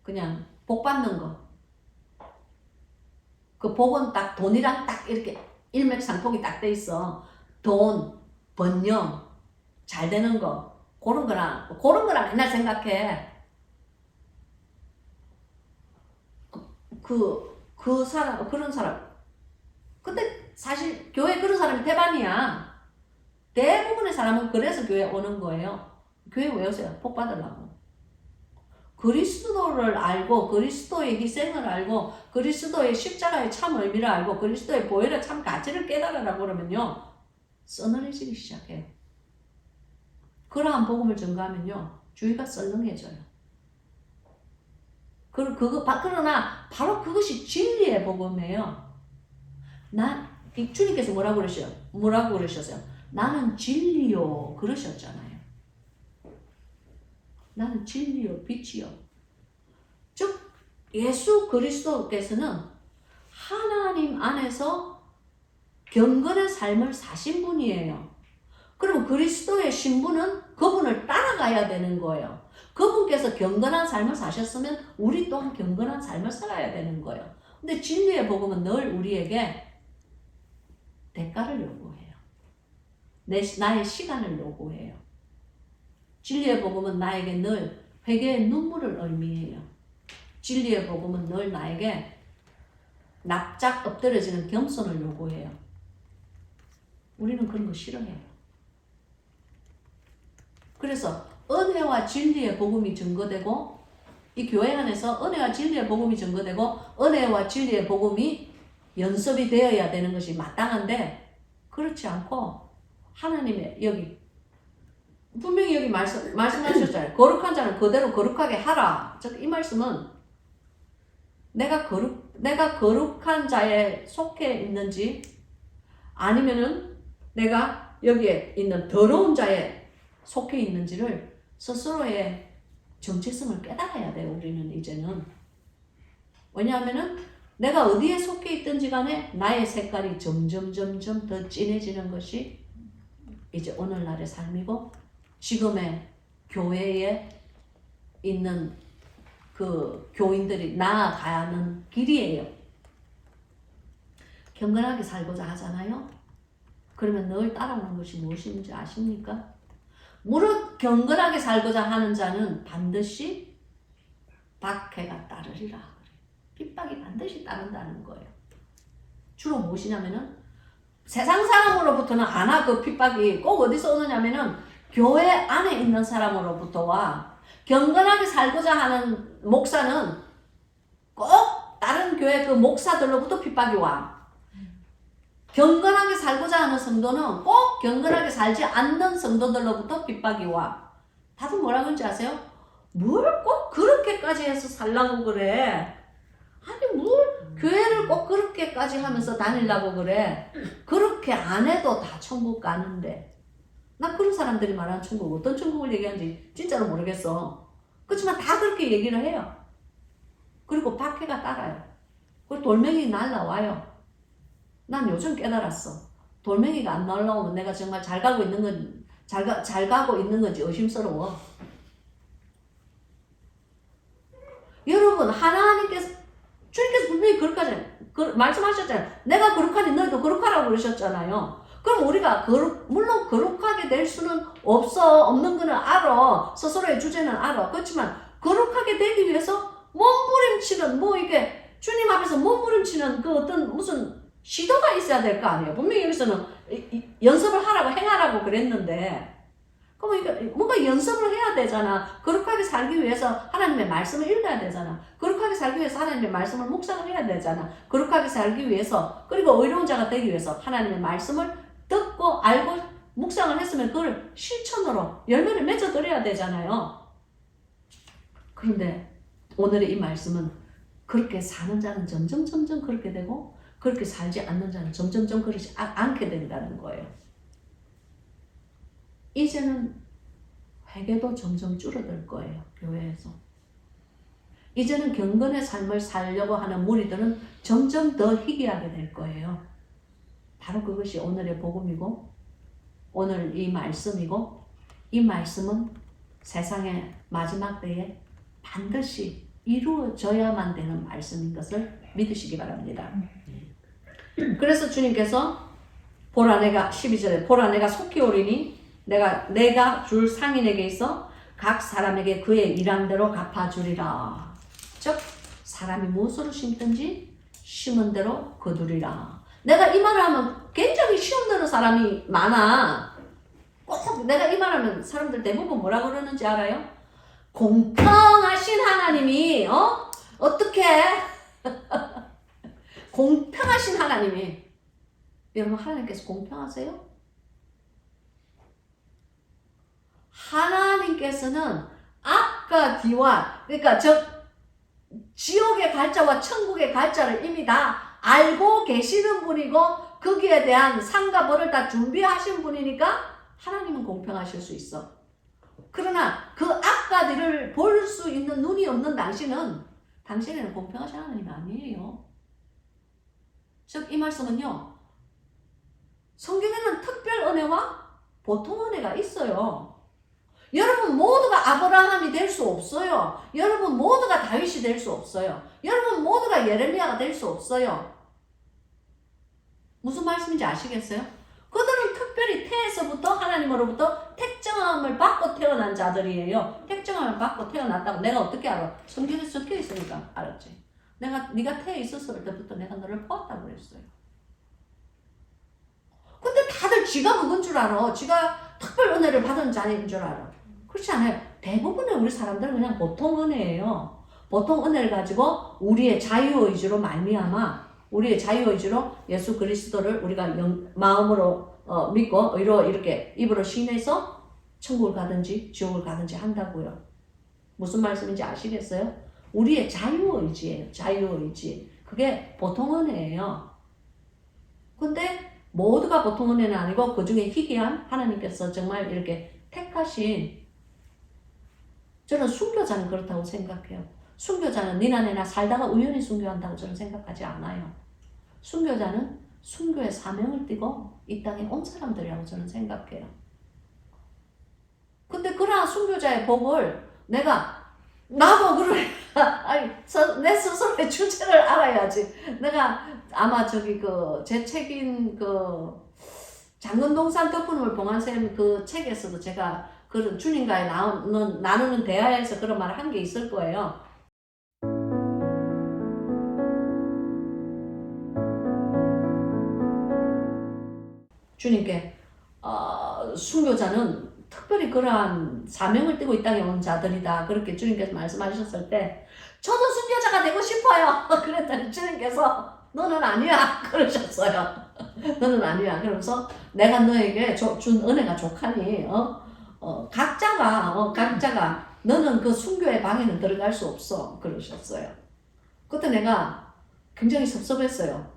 그냥 복 받는 거. 그 복은 딱 돈이랑 딱 이렇게 일맥상통이 딱 돼 있어. 돈, 번영, 잘 되는 거. 그런 거랑 맨날 생각해. 그런 사람. 근데 사실 교회 그런 사람이 대반이야. 대부분의 사람은 그래서 교회 오는 거예요. 교회 왜 오세요? 복 받으려고. 그리스도를 알고 그리스도의 희생을 알고 그리스도의 십자가의 참 의미를 알고 그리스도의 보혈의 참 가치를 깨달으라고 그러면요. 써늘해지기 시작해요. 그러한 복음을 전가하면요. 주의가 썰렁해져요. 그러나 바로 그것이 진리의 복음이에요. 주님께서 뭐라고 그러셨어요? 나는 진리요 그러셨잖아요. 나는 진리요 빛이요. 즉 예수 그리스도께서는 하나님 안에서 경건의 삶을 사신 분이에요. 그럼 그리스도의 신분은 그분을 따라가야 되는 거예요. 그분께서 경건한 삶을 사셨으면 우리 또한 경건한 삶을 살아야 되는 거예요. 근데 진리의 복음은 늘 우리에게 대가를 요구해요. 나의 시간을 요구해요. 진리의 복음은 나에게 늘 회개의 눈물을 의미해요. 진리의 복음은 늘 나에게 납작 엎드려지는 겸손을 요구해요. 우리는 그런 거 싫어해요. 그래서 은혜와 진리의 복음이 증거되고 이 교회 안에서 은혜와 진리의 복음이 증거되고 은혜와 진리의 복음이 연습이 되어야 되는 것이 마땅한데 그렇지 않고 하나님의 여기 분명히 여기 말씀하셨잖아요. 거룩한 자는 그대로 거룩하게 하라. 즉 이 말씀은 내가 거룩한 자에 속해 있는지 아니면은 내가 여기에 있는 더러운 자에 속해 있는지를 스스로의 정체성을 깨달아야 돼요. 우리는 이제는. 왜냐하면은 내가 어디에 속해 있든지 간에 나의 색깔이 점점 더 진해지는 것이 이제 오늘날의 삶이고 지금의 교회에 있는 그 교인들이 나아가는 길이에요. 경건하게 살고자 하잖아요. 그러면 늘 따라오는 것이 무엇인지 아십니까? 무릇 경건하게 살고자 하는 자는 반드시 박해가 따르리라. 핍박이 반드시 따른다는 거예요. 주로 무엇이냐면은 세상 사람으로부터는 안 와. 그 핍박이 꼭 어디서 오느냐면은 교회 안에 있는 사람으로부터와 경건하게 살고자 하는 목사는 꼭 다른 교회 그 목사들로부터 핍박이 와. 경건하게 살고자 하는 성도는 꼭 경건하게 살지 않는 성도들로부터 핍박이 와. 다들 뭐라 그런지 아세요? 뭘 꼭 그렇게까지 해서 살라고 그래? 아니 뭘 교회를 꼭 그렇게까지 하면서 다니려고 그래? 그렇게 안 해도 다 천국 가는데. 나 그런 사람들이 말하는 천국 어떤 천국을 얘기하는지 진짜로 모르겠어. 그렇지만 다 그렇게 얘기를 해요. 그리고 박해가 따라요. 그리고 돌멩이 날라와요. 난 요즘 깨달았어. 돌멩이가 안 날라오면 내가 정말 잘 가고 있는 건지 의심스러워. 여러분 하나님께서 주님께서 분명히 거룩하잖아요. 말씀하셨잖아요. 내가 거룩하니 너희도 거룩하라고 그러셨잖아요. 그럼 우리가 물론 거룩하게 될 수는 없는 거는 알아. 스스로의 주제는 알아. 그렇지만 거룩하게 되기 위해서 몸부림치는 이게 주님 앞에서 몸부림치는 그 어떤 무슨 시도가 있어야 될 거 아니에요. 분명히 여기서는 연습을 하라고 행하라고 그랬는데 그럼 이게 뭔가 연습을 해야 되잖아. 거룩하게 살기 위해서 하나님의 말씀을 읽어야 되잖아. 거룩하게 살기 위해서 하나님의 말씀을 묵상을 해야 되잖아. 거룩하게 살기 위해서 그리고 의로운 자가 되기 위해서 하나님의 말씀을 듣고 알고 묵상을 했으면 그걸 실천으로 열매를 맺어드려야 되잖아요. 그런데 오늘의 이 말씀은 그렇게 사는 자는 점점 그렇게 되고 그렇게 살지 않는 자는 점점 그렇지 않게 된다는 거예요. 이제는 회개도 점점 줄어들 거예요. 교회에서. 이제는 경건의 삶을 살려고 하는 무리들은 점점 더 희귀하게 될 거예요. 바로 그것이 오늘의 복음이고 오늘 이 말씀이고 이 말씀은 세상의 마지막 때에 반드시 이루어져야만 되는 말씀인 것을 믿으시기 바랍니다. 그래서 주님께서 보라 내가 12절에 보라 내가 속히 오리니 내가 줄 상인에게 있어 각 사람에게 그의 일함대로 갚아주리라. 즉 사람이 무엇으로 심든지 심은 대로 거두리라. 내가 이 말을 하면 굉장히 시험 드는 사람이 많아. 꼭 내가 이 말하면 사람들 대부분 뭐라 그러는지 알아요? 공평하신 하나님이 어떻게 공평하신 하나님이 여러분 하나님께서 공평하세요? 하나님께서는 앞과 뒤와 그러니까 지옥의 갈자와 천국의 갈자를 이미 다 알고 계시는 분이고 거기에 대한 상과 벌을 다 준비하신 분이니까 하나님은 공평하실 수 있어. 그러나 그 앞과 뒤를 볼 수 있는 눈이 없는 당신에는 공평하신 하나님이 아니에요. 즉 이 말씀은요. 성경에는 특별 은혜와 보통 은혜가 있어요. 여러분 모두가 아브라함이 될 수 없어요. 여러분 모두가 다윗이 될 수 없어요. 여러분 모두가 예레미야가 될 수 없어요. 무슨 말씀인지 아시겠어요? 그들은 특별히 태에서부터 하나님으로부터 택정함을 받고 태어난 자들이에요. 택정함을 받고 태어났다고 내가 어떻게 알아? 성경에 적혀 있으니까 알았지. 네가 태에 있었을 때부터 내가 너를 보았다고 그랬어요. 근데 다들 지가 그건 줄 알아. 지가 특별 은혜를 받은 자인 줄 알아. 그렇지 않아요. 대부분의 우리 사람들은 그냥 보통 은혜예요. 보통 은혜를 가지고 우리의 자유의지로 말미암아 우리의 자유의지로 예수 그리스도를 우리가 마음으로 믿고 의로 이렇게 입으로 신해서 천국을 가든지 지옥을 가든지 한다고요. 무슨 말씀인지 아시겠어요? 우리의 자유의지예요. 자유의지. 그게 보통 은혜예요. 근데 모두가 보통 은혜는 아니고 그 중에 희귀한 하나님께서 정말 이렇게 택하신 저는 순교자는 그렇다고 생각해요. 순교자는 니나 내나 살다가 우연히 순교한다고 저는 생각하지 않아요. 순교자는 순교의 사명을 띠고 이 땅에 온 사람들이라고 저는 생각해요. 근데 그러한 순교자의 복을 나도 그래. 아니, 내 스스로의 주체를 알아야지. 내가 아마 제 책인 장근동산 덕분을 봉한쌤 그 책에서도 제가 그런 주님과의 나누는 대화에서 그런 말을 한 게 있을 거예요. 주님께 순교자는 특별히 그러한 사명을 띠고 이 땅에 온 자들이다. 그렇게 주님께서 말씀하셨을 때 저도 순교자가 되고 싶어요. 그랬더니 주님께서 너는 아니야. 그러셨어요. 너는 아니야. 그러면서 내가 너에게 준 은혜가 족하니 각자가 너는 그 순교의 방에는 들어갈 수 없어. 그러셨어요. 그때 내가 굉장히 섭섭했어요.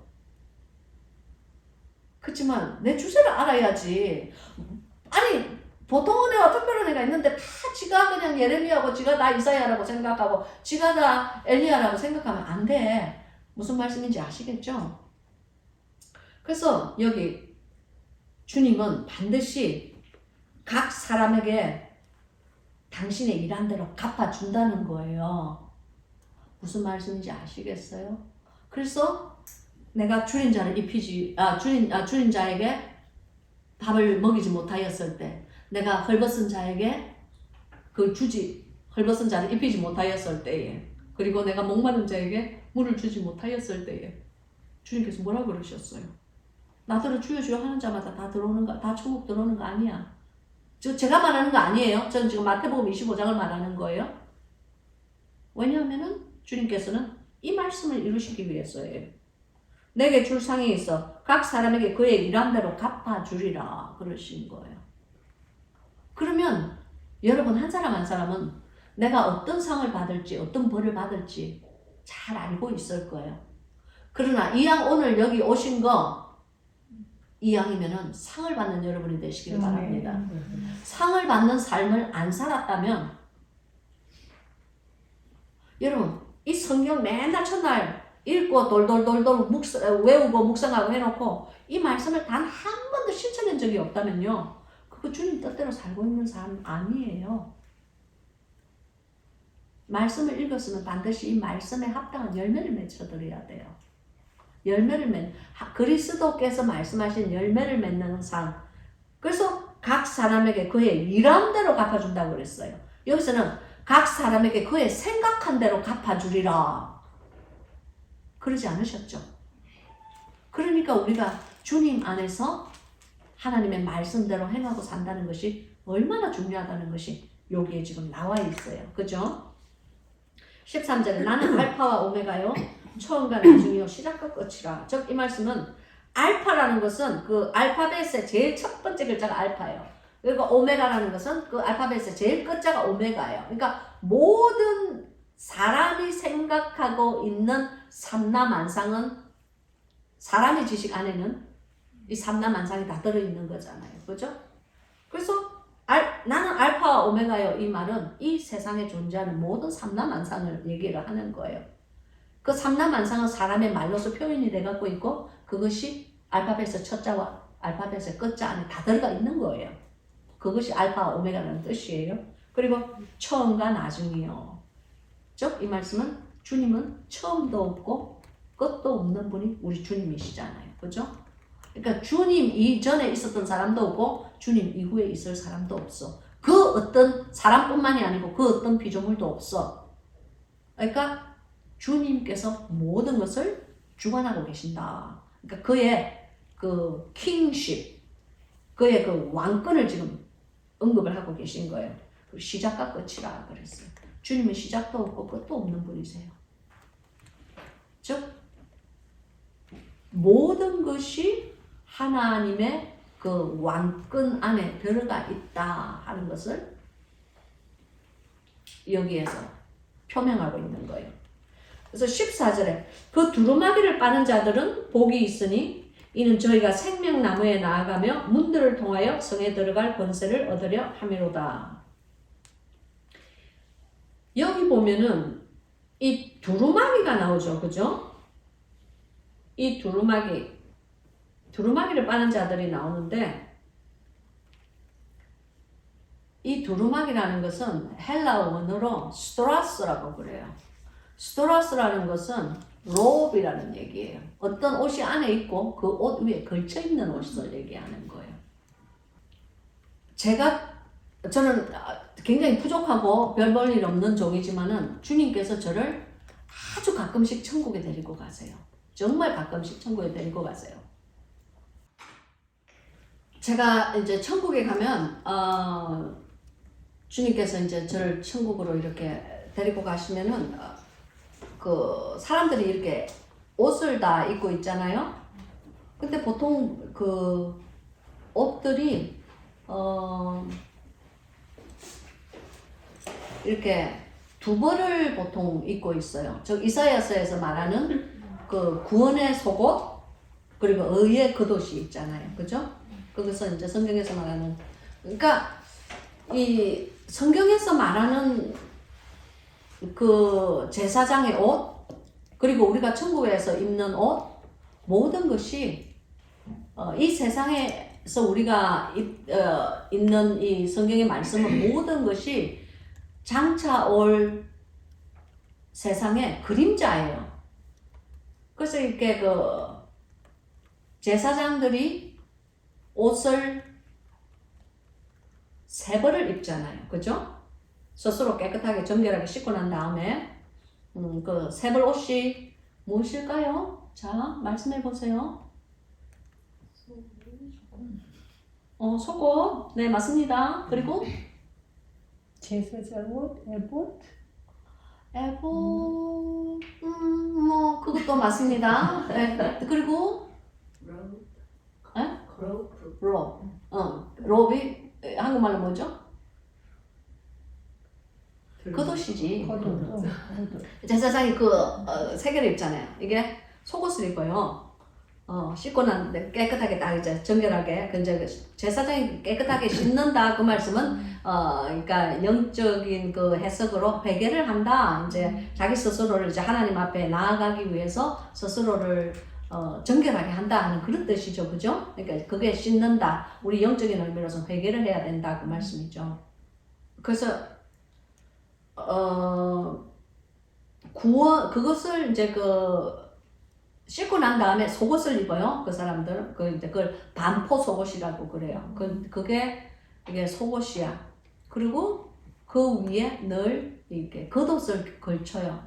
그렇지만 내 주제를 알아야지. 아니 보통 은혜와 특별 은혜가 있는데 다 지가 그냥 예레미야고 지가 다 이사야라고 생각하고 지가 다 엘리야라고 생각하면 안 돼. 무슨 말씀인지 아시겠죠? 그래서 여기 주님은 반드시 각 사람에게 당신의 일한 대로 갚아준다는 거예요. 무슨 말씀인지 아시겠어요? 그래서 내가 줄인 자에게 밥을 먹이지 못하였을 때, 내가 헐벗은 자에게 헐벗은 자를 입히지 못하였을 때에, 그리고 내가 목마른 자에게 물을 주지 못하였을 때에, 주님께서 뭐라 그러셨어요? 나더러 주여 주여 하는 자마다 다 천국 들어오는 거 아니야. 제가 말하는 거 아니에요. 저는 지금 마태복음 25장을 말하는 거예요. 왜냐하면은 주님께서는 이 말씀을 이루시기 위해서예요. 내게 줄 상이 있어 각 사람에게 그의 일한 대로 갚아주리라 그러신 거예요. 그러면 여러분 한 사람 한 사람은 내가 어떤 상을 받을지 어떤 벌을 받을지 잘 알고 있을 거예요. 그러나 이왕 오늘 여기 오신 거 이왕이면은 상을 받는 여러분이 되시길 바랍니다. 상을 받는 삶을 안 살았다면 여러분 이 성경 맨날 첫날 읽고 돌돌돌돌 외우고 묵상하고 해놓고 이 말씀을 단 한 번도 실천한 적이 없다면요, 그거 주님 뜻대로 살고 있는 사람 아니에요. 말씀을 읽었으면 반드시 이 말씀에 합당한 열매를 맺어드려야 돼요. 그리스도께서 말씀하신 열매를 맺는 상. 그래서 각 사람에게 그의 일한 대로 갚아준다고 그랬어요. 여기서는 각 사람에게 그의 생각한 대로 갚아주리라 그러지 않으셨죠? 그러니까 우리가 주님 안에서 하나님의 말씀대로 행하고 산다는 것이 얼마나 중요하다는 것이 여기에 지금 나와 있어요. 그죠? 13절에 나는 알파와 오메가요 처음과 나중이요 시작과 끝이라. 즉 이 말씀은 알파라는 것은 그 알파벳의 제일 첫 번째 글자가 알파예요. 그리고 오메가라는 것은 그 알파벳의 제일 끝자가 오메가예요. 그러니까 모든 사람이 생각하고 있는 삼라만상은 사람의 지식 안에는 이 삼라만상이 다 들어있는 거잖아요. 그죠? 그래서 나는 알파와 오메가요 이 말은 이 세상에 존재하는 모든 삼라만상을 얘기를 하는 거예요. 그 삼라만상은 사람의 말로서 표현이 돼갖고 있고 그것이 알파벳의 첫자와 알파벳의 끝자 안에 다 들어가 있는 거예요. 그것이 알파와 오메가라는 뜻이에요. 그리고 처음과 나중이요. 즉 이 말씀은 주님은 처음도 없고 끝도 없는 분이 우리 주님이시잖아요. 그죠? 그러니까 주님 이전에 있었던 사람도 없고 주님 이후에 있을 사람도 없어. 그 어떤 사람뿐만이 아니고 그 어떤 피조물도 없어. 그러니까 주님께서 모든 것을 주관하고 계신다. 그러니까 그의 그 킹십, 그의 그 왕권을 지금 언급을 하고 계신 거예요. 시작과 끝이라 그랬어요. 주님은 시작도 없고 끝도 없는 분이세요. 즉 모든 것이 하나님의 그 왕권 안에 들어가 있다 하는 것을 여기에서 표명하고 있는 거예요. 그래서 14절에 그 두루마기를 빠는 자들은 복이 있으니 이는 저희가 생명나무에 나아가며 문들을 통하여 성에 들어갈 권세를 얻으려 함이로다. 여기 보면은 이 두루마기가 나오죠. 그죠? 이 두루마기를 빠는 자들이 나오는데 이 두루마기라는 것은 헬라어 원어로 스토라스라고 그래요. 스토라스라는 것은 롭이라는 얘기예요. 어떤 옷이 안에 있고 그 옷 위에 걸쳐 있는 옷을 얘기하는 거예요. 저는 굉장히 부족하고 별 볼 일 없는 종이지만은 주님께서 저를 아주 가끔씩 천국에 데리고 가세요. 정말 가끔씩 천국에 데리고 가세요. 제가 이제 천국에 가면 주님께서 이제 저를 천국으로 이렇게 데리고 가시면은 그 사람들이 이렇게 옷을 다 입고 있잖아요. 근데 보통 그 옷들이 이렇게 두 벌을 보통 입고 있어요. 저 이사야서에서 말하는 그 구원의 속옷 그리고 의의 겉옷이 있잖아요. 그죠? 거기서 이제 성경에서 말하는 그러니까 이 성경에서 말하는 그 제사장의 옷 그리고 우리가 천국에서 입는 옷 모든 것이 이 세상에서 우리가 있는 이 성경의 말씀은 모든 것이 장차 올 세상의 그림자예요. 그래서 이렇게 그 제사장들이 옷을 세 벌을 입잖아요. 그죠? 스스로 깨끗하게 정결하게 씻고 난 다음에 그 세 벌 옷이 무엇일까요? 자, 말씀해 보세요. 속옷. 네, 맞습니다. 그리고 제사장 옷, 에봇, 뭐 그것도 맞습니다. 네, 그리고 롭이 한국말로 뭐죠? 겉옷이지. 제사장이 그 세 개를 입잖아요. 이게 속옷을 입어요. 씻고 난 깨끗하게 딱 이제 정결하게 이제 제사장이 깨끗하게 씻는다 그 말씀은 그러니까 영적인 그 해석으로 회개를 한다. 이제 자기 스스로를 이제 하나님 앞에 나아가기 위해서 스스로를 정결하게 한다 하는 그런 뜻이죠. 그죠? 그러니까 그게 씻는다. 우리 영적인 의미로서 회개를 해야 된다 그 말씀이죠. 그래서 그것을 이제 씻고 난 다음에 속옷을 입어요. 그 사람들은 이제 그걸 반포 속옷이라고 그래요. 그게 이게 속옷이야. 그리고 그 위에 늘 이렇게 겉옷을 걸쳐요.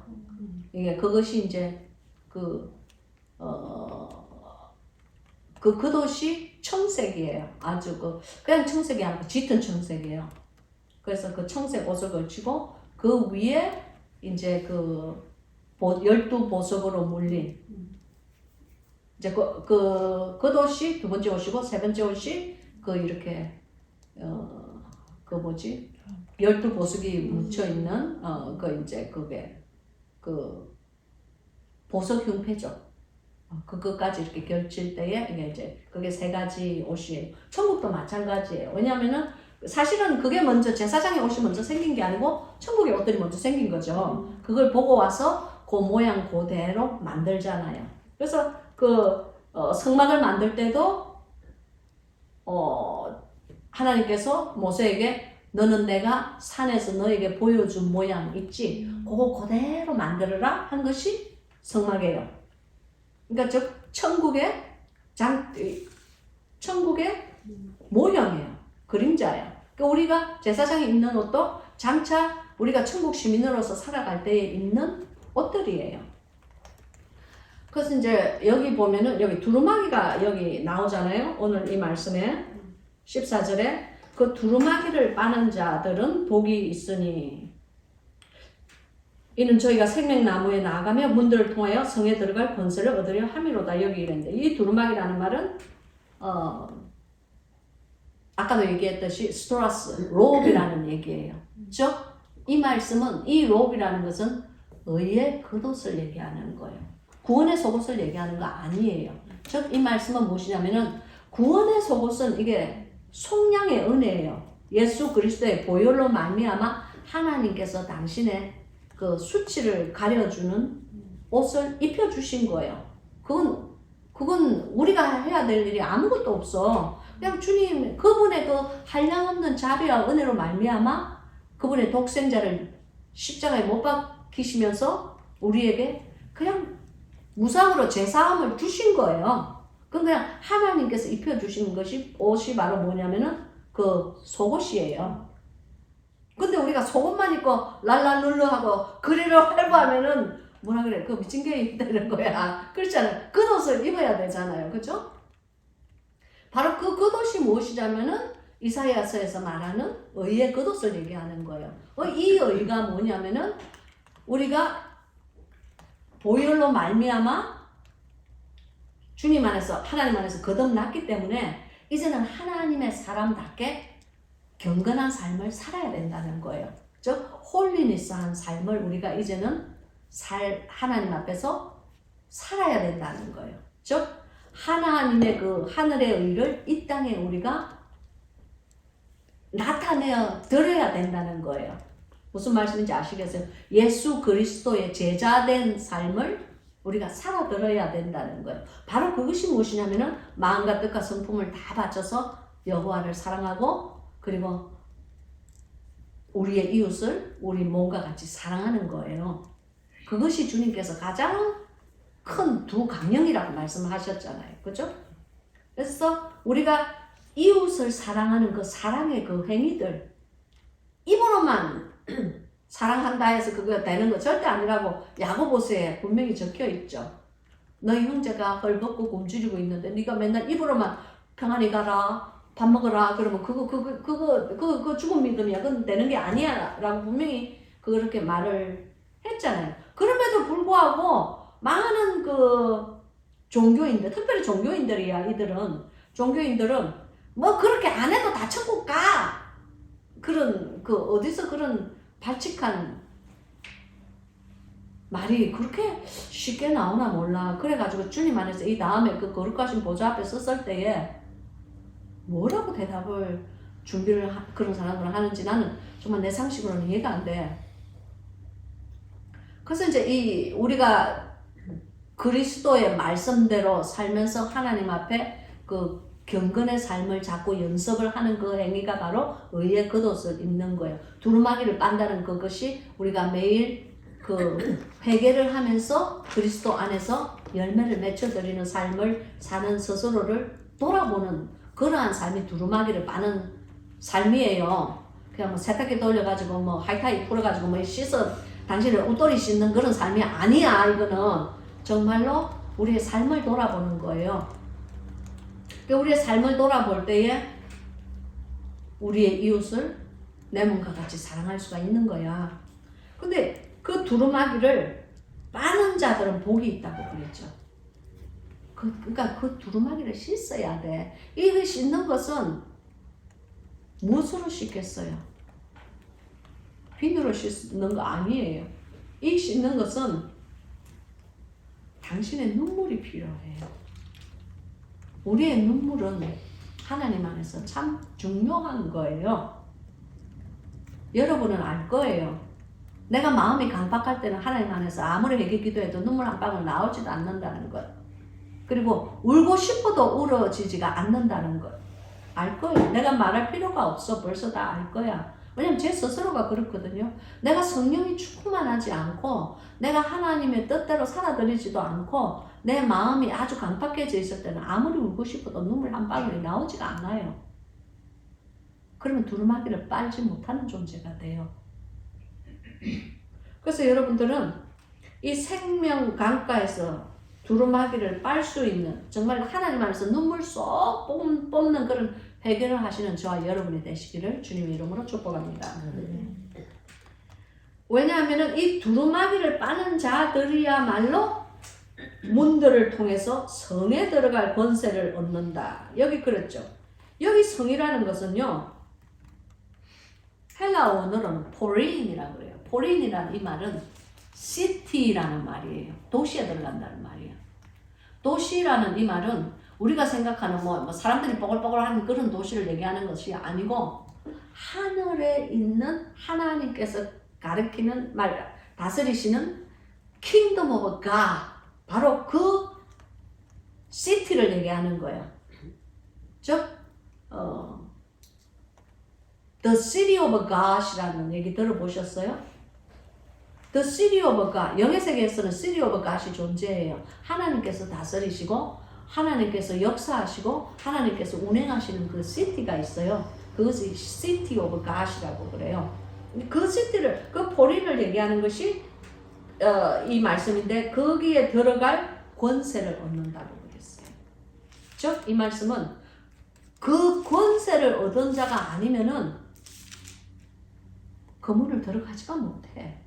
이게 그것이 이제 그 겉옷이 청색이에요. 아주 그냥 청색이 아니고 짙은 청색이에요. 그래서 그 청색 옷을 걸치고 그 위에 이제 12보석으로 물린 이제 겉옷이 두 번째 옷이고 세 번째 옷이 이렇게 12보석이 묻혀 있는 이제 그게 보석 형태죠. 그것까지 이렇게 결칠 때에 이게 이제 그게 세 가지 옷이에요. 천국도 마찬가지예요. 왜냐하면은 사실은 그게 먼저 제사장의 옷이 먼저 생긴 게 아니고 천국의 옷들이 먼저 생긴 거죠. 그걸 보고 와서 그 모양 그대로 만들잖아요. 그래서 성막을 만들 때도 하나님께서 모세에게 너는 내가 산에서 너에게 보여준 모양 있지? 그거 그대로 만들어라 한 것이 성막이에요. 그러니까 즉 천국의 모형이에요. 그림자예요. 그러니까 우리가 제사장이 입는 옷도 장차 우리가 천국 시민으로서 살아갈 때에 입는 옷들이에요. 그래서 이제 여기 보면은 여기 두루마기가 여기 나오잖아요. 오늘 이 말씀에 14절에 그 두루마기를 빠는 자들은 복이 있으니 이는 저희가 생명나무에 나아가며 문들을 통하여 성에 들어갈 권세를 얻으려 함이로다. 여기 이랬는데 이 두루마기라는 말은 아까도 얘기했듯이 스토라스, 로브라는 얘기예요. 그렇죠? 이 말씀은 이 로브라는 것은 의의 겉옷을 얘기하는 거예요. 구원의 속옷을 얘기하는 거 아니에요. 즉 이 말씀은 무엇이냐면은 구원의 속옷은 이게 속량의 은혜예요. 예수 그리스도의 보혈로 말미암아 하나님께서 당신의 그 수치를 가려주는 옷을 입혀주신 거예요. 그건 우리가 해야 될 일이 아무것도 없어. 그냥 주님, 그분의 그 한량없는 자비와 은혜로 말미암아 그분의 독생자를 십자가에 못 박히시면서 우리에게 그냥 무상으로 제사함을 주신 거예요. 그건 그냥 하나님께서 입혀주신 것이 옷이 바로 뭐냐면은 그 속옷이에요. 근데 우리가 속옷만 입고 랄랄룰루 하고 그리로 활보하면은 뭐라 그래? 그 미친 게 되는 거야. 그렇잖아요. 겉옷을 입어야 되잖아요. 그죠? 바로 그 겉옷이 무엇이냐면은 이사야서에서 말하는 의의 겉옷을 얘기하는 거예요. 이 의가 뭐냐면은 우리가 보혈로 말미암아 주님 안에서 하나님 안에서 거듭났기 때문에 이제는 하나님의 사람답게 경건한 삶을 살아야 된다는 거예요. 즉 홀리니스한 삶을 우리가 이제는 하나님 앞에서 살아야 된다는 거예요. 즉 하나님의 그 하늘의 의를 이 땅에 우리가 나타내어 드려야 된다는 거예요. 무슨 말씀인지 아시겠어요? 예수 그리스도의 제자된 삶을 우리가 살아들어야 된다는 거예요. 바로 그것이 무엇이냐면은 마음과 뜻과 성품을 다 바쳐서 여호와를 사랑하고 그리고 우리의 이웃을 우리 몸과 같이 사랑하는 거예요. 그것이 주님께서 가장 큰 두 강령이라고 말씀하셨잖아요. 그죠? 그래서 우리가 이웃을 사랑하는 그 사랑의 그 행위들 입으로만 사랑한다 해서 그거 되는 거 절대 아니라고 야고보서에 분명히 적혀 있죠. 너희 형제가 헐벗고 굶주리고 있는데 네가 맨날 입으로만 평안히 가라 밥 먹어라 그러면 그거 죽은 믿음이야. 그건 되는 게 아니야 라고 분명히 그렇게 말을 했잖아요. 그럼에도 불구하고 많은 그 종교인들, 특별히 종교인들이야. 종교인들은 뭐 그렇게 안 해도 다 천국 가. 그런 그 어디서 그런 발칙한 말이 그렇게 쉽게 나오나 몰라. 그래가지고 주님 안에서 이 다음에 그 거룩하신 보좌 앞에 섰을 때에 뭐라고 대답을 준비를 그런 사람들은 하는지 나는 정말 내 상식으로는 이해가 안 돼. 그래서 이제 우리가 그리스도의 말씀대로 살면서 하나님 앞에 그 경건의 삶을 자꾸 연습을 하는 그 행위가 바로 의의 겉옷을 입는 거예요. 두루마기를 빤다는 그것이 우리가 매일 그 회개를 하면서 그리스도 안에서 열매를 맺혀드리는 삶을 사는 스스로를 돌아보는 그러한 삶이 두루마기를 빠는 삶이에요. 그냥 뭐 세탁기 돌려가지고 뭐 하이타이 풀어가지고 뭐 당신을 웃돌이 씻는 그런 삶이 아니야. 이거는 정말로 우리의 삶을 돌아보는 거예요. 우리의 삶을 돌아볼 때에 우리의 이웃을 내 몸과 같이 사랑할 수가 있는 거야. 근데 그 두루마기를 빠는 자들은 복이 있다고 그랬죠. 그러니까 그 두루마기를 씻어야 돼. 이거 씻는 것은 무엇으로 씻겠어요? 비누로 씻는 거 아니에요. 이 씻는 것은 당신의 눈물이 필요해요. 우리의 눈물은 하나님 안에서 참 중요한 거예요. 여러분은 알 거예요. 내가 마음이 강박할 때는 하나님 안에서 아무리 회개 기도해도 눈물 한 방울 나오지도 않는다는 것. 그리고 울고 싶어도 울어지지가 않는다는 것. 알 거예요. 내가 말할 필요가 없어. 벌써 다 알 거야. 왜냐면 제 스스로가 그렇거든요. 내가 성령이 충만하지 않고 내가 하나님의 뜻대로 살아들이지도 않고 내 마음이 아주 강팍해져 있을 때는 아무리 울고 싶어도 눈물 한 방울이 나오지가 않아요. 그러면 두루마기를 빨지 못하는 존재가 돼요. 그래서 여러분들은 이 생명 강가에서 두루마기를 빨 수 있는 정말 하나님 안에서 눈물 쏙 뽑는 그런 해결을 하시는 저와 여러분이 되시기를 주님의 이름으로 축복합니다. 왜냐하면 이 두루마기를 빠는 자들이야말로 문들을 통해서 성에 들어갈 권세를 얻는다. 여기 그랬죠. 여기 성이라는 것은요, 헬라어 원어로는 포린이라고 그래요. 포린이라는 이 말은 city라는 말이에요. 도시에 들어간다는 말이에요. 도시라는 이 말은 우리가 생각하는 뭐 사람들이 뽀글뽀글하는 그런 도시를 얘기하는 것이 아니고 하늘에 있는 하나님께서 가르치는 말, 다스리시는 Kingdom of God, 바로 그 city를 얘기하는 거예요. 즉 The City of God이라는 얘기 들어보셨어요? The City of God, 영의 세계에서는 City of God이 존재해요. 하나님께서 다스리시고 하나님께서 역사하시고 하나님께서 운행하시는 그 city가 있어요. 그것이 City of God이라고 그래요. 그 city를, 그 포린을 얘기하는 것이 이 말씀인데 거기에 들어갈 권세를 얻는다고 그랬어요. 즉 이 말씀은 그 권세를 얻은 자가 아니면은 그 문을 들어가지가 못해.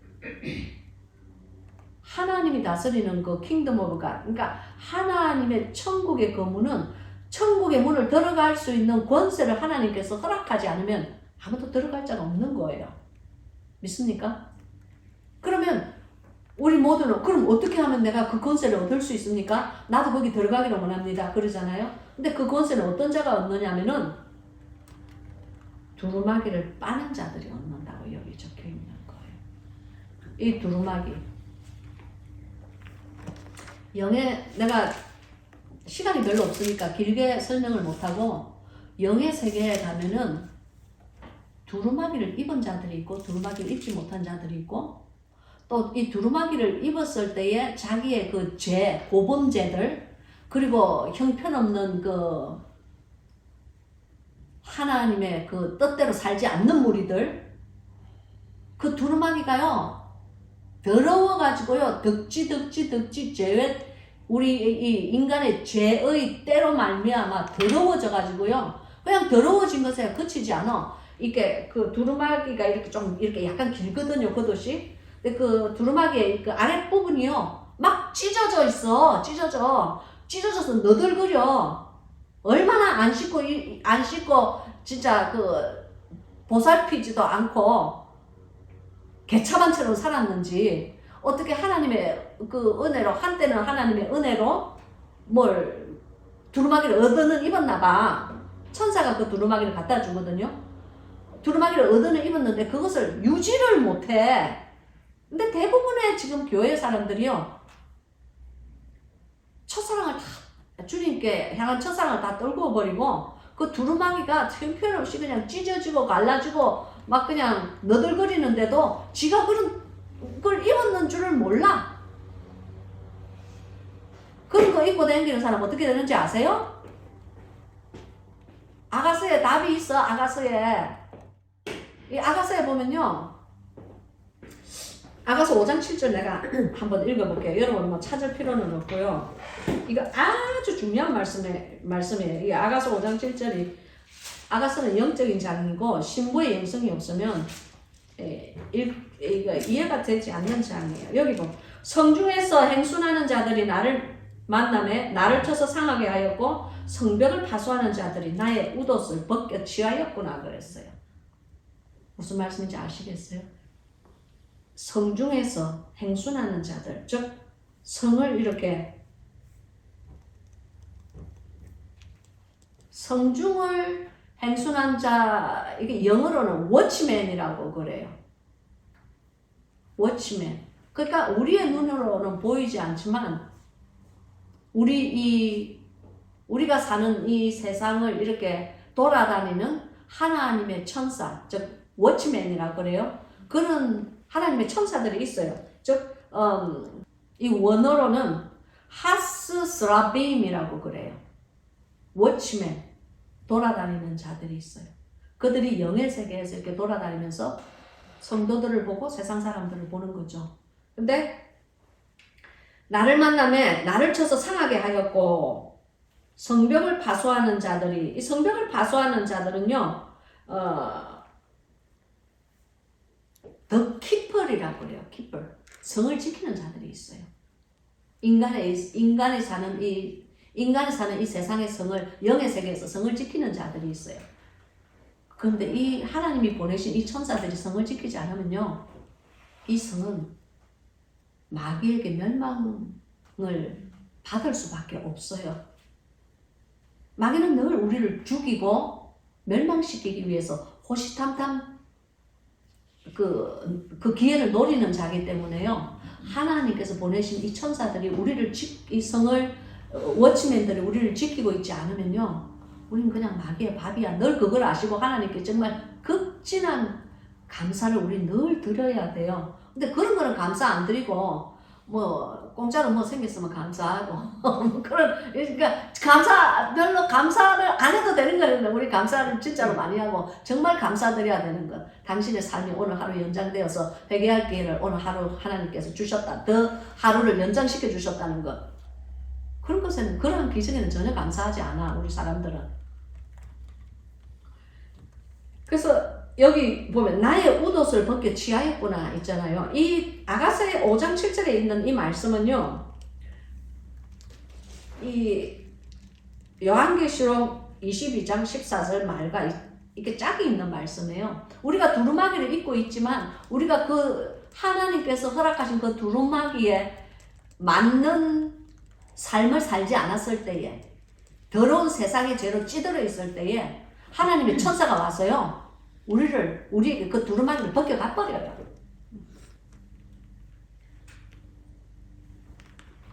하나님이 다스리는 그 킹덤 오브 갓, 그러니까 하나님의 천국의 그 문은, 천국의 문을 들어갈 수 있는 권세를 하나님께서 허락하지 않으면 아무도 들어갈 자가 없는 거예요. 믿습니까? 그러면 우리 모두는 그럼 어떻게 하면 내가 그 권세를 얻을 수 있습니까? 나도 거기 들어가기를 원합니다. 그러잖아요. 근데 그 권세는 어떤 자가 얻느냐면은 두루마기를 빠는 자들이 얻는다고 여기 적혀 있는 거예요. 이 두루마기. 영의, 내가 시간이 별로 없으니까 길게 설명을 못하고 영의 세계에 가면은 두루마기를 입은 자들이 있고 두루마기를 입지 못한 자들이 있고 또 이 두루마기를 입었을 때에 자기의 그 죄, 고범죄들, 그리고 형편없는 그 하나님의 그 뜻대로 살지 않는 무리들, 그 두루마기가요 더러워가지고요 덕지 죄의 우리 이 인간의 죄의 때로 말미암아 더러워져가지고요 그냥 더러워진 것에 그치지 않아. 이게 그 두루마기가 이렇게 좀 이렇게 약간 길거든요, 겉옷이. 근데 그 두루마기의 그 아랫부분이요 막 찢어져 있어. 찢어져서 너덜거려. 얼마나 안 씻고 진짜 그 보살피지도 않고 개차반처럼 살았는지, 어떻게 하나님의 그 은혜로, 한때는 하나님의 은혜로 뭘 두루마기를 얻어는 입었나봐. 천사가 그 두루마기를 갖다 주거든요. 두루마기를 얻어는 입었는데 그것을 유지를 못해. 근데 대부분의 지금 교회 사람들이요 첫사랑을 다, 주님께 향한 첫사랑을 다 떨고 버리고 그 두루마기가 형편없이 그냥 찢어지고 갈라지고 막 그냥 너덜거리는데도 지가 그런 걸 입었는 줄을 몰라. 그런 거 입고 다니는 사람 어떻게 되는지 아세요? 아가서에 답이 있어. 아가서에. 이 아가서에 보면요, 아가서 5장 7절 내가 한번 읽어볼게요. 여러분 뭐 찾을 필요는 없고요. 이거 아주 중요한 말씀이에요. 이 아가서 5장 7절이, 아가서는 영적인 장이고 신부의 영성이 없으면 이거 이해가 되지 않는 장이에요. 여기 보면 성중에서 행순하는 자들이 나를 만남에 나를 쳐서 상하게 하였고 성벽을 파수하는 자들이 나의 웃옷을 벗겨 취하였구나 그랬어요. 무슨 말씀인지 아시겠어요? 성중에서 행순하는 자들, 즉 성을 이렇게 성중을 행순한 자, 이게 영어로는 워치맨이라고 그래요. 워치맨. 그러니까 우리의 눈으로는 보이지 않지만 우리가 사는 이 세상을 이렇게 돌아다니는 하나님의 천사, 즉 워치맨이라고 그래요. 그런 하나님의 천사들이 있어요. 즉 이 원어로는 하스스라빔이라고 그래요. 워치맨, 돌아다니는 자들이 있어요. 그들이 영의 세계에서 이렇게 돌아다니면서 성도들을 보고 세상 사람들을 보는 거죠. 근데 나를 만남에 나를 쳐서 상하게 하였고 성벽을 파수하는 자들이, 이 성벽을 파수하는 자들은요, 더 키퍼이라고 그래요. 키퍼. 성을 지키는 자들이 있어요. 인간이 사는 이 세상의 성을, 영의 세계에서 성을 지키는 자들이 있어요. 그런데 이 하나님이 보내신 이 천사들이 성을 지키지 않으면요, 이 성은 마귀에게 멸망을 받을 수밖에 없어요. 마귀는 늘 우리를 죽이고 멸망시키기 위해서 호시탐탐 그 기회를 노리는 자기 때문에요. 하나님께서 보내신 이 천사들이 이 성을, 워치맨들이 우리를 지키고 있지 않으면요, 우리는 그냥 마귀의 밥이야. 늘 그걸 아시고 하나님께 정말 극진한 감사를 우리 늘 드려야 돼요. 근데 그런 거는 감사 안 드리고, 뭐 공짜로 뭐 생겼으면 감사하고 그러니까 별로 감사를 안 해도 되는 거예요. 우리 감사를 진짜로 많이 하고 정말 감사드려야 되는 것. 당신의 삶이 오늘 하루 연장되어서 회개할 기회를 오늘 하루 하나님께서 주셨다. 더 하루를 연장시켜 주셨다는 것. 그런 것에는, 그런 기적에는 전혀 감사하지 않아, 우리 사람들은. 그래서 여기 보면 나의 웃옷을 벗겨 취하였구나 있잖아요. 이 아가서의 5장 7절에 있는 이 말씀은요, 이 요한계시록 22장 14절 말과 이렇게 짝이 있는 말씀이에요. 우리가 두루마기를 입고 있지만 우리가 그 하나님께서 허락하신 그 두루마기에 맞는 삶을 살지 않았을 때에, 더러운 세상의 죄로 찌들어 있을 때에 하나님의 천사가 와서요, 우리에게 그 두루마기를 벗겨가 버려요.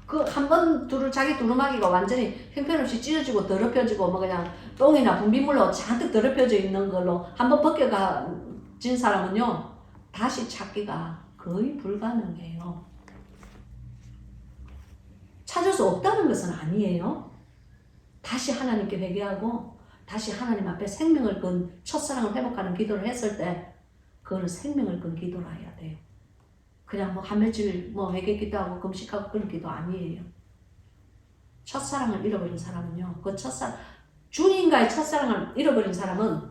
그 한 번 자기 두루마기가 완전히 형편없이 찢어지고 더럽혀지고 뭐 그냥 똥이나 분비물로 잔뜩 더럽혀져 있는 걸로 한 번 벗겨진 사람은요, 다시 찾기가 거의 불가능해요. 찾을 수 없다는 것은 아니에요. 다시 하나님께 회개하고 다시 하나님 앞에 생명을 건 첫사랑을 회복하는 기도를 했을 때 그거는 생명을 건 기도라 해야 돼요. 그냥 뭐 한 며칠 뭐 회개 기도하고 금식하고 그런 기도 아니에요. 첫사랑을 잃어버린 사람은요, 주님과의 첫사랑을 잃어버린 사람은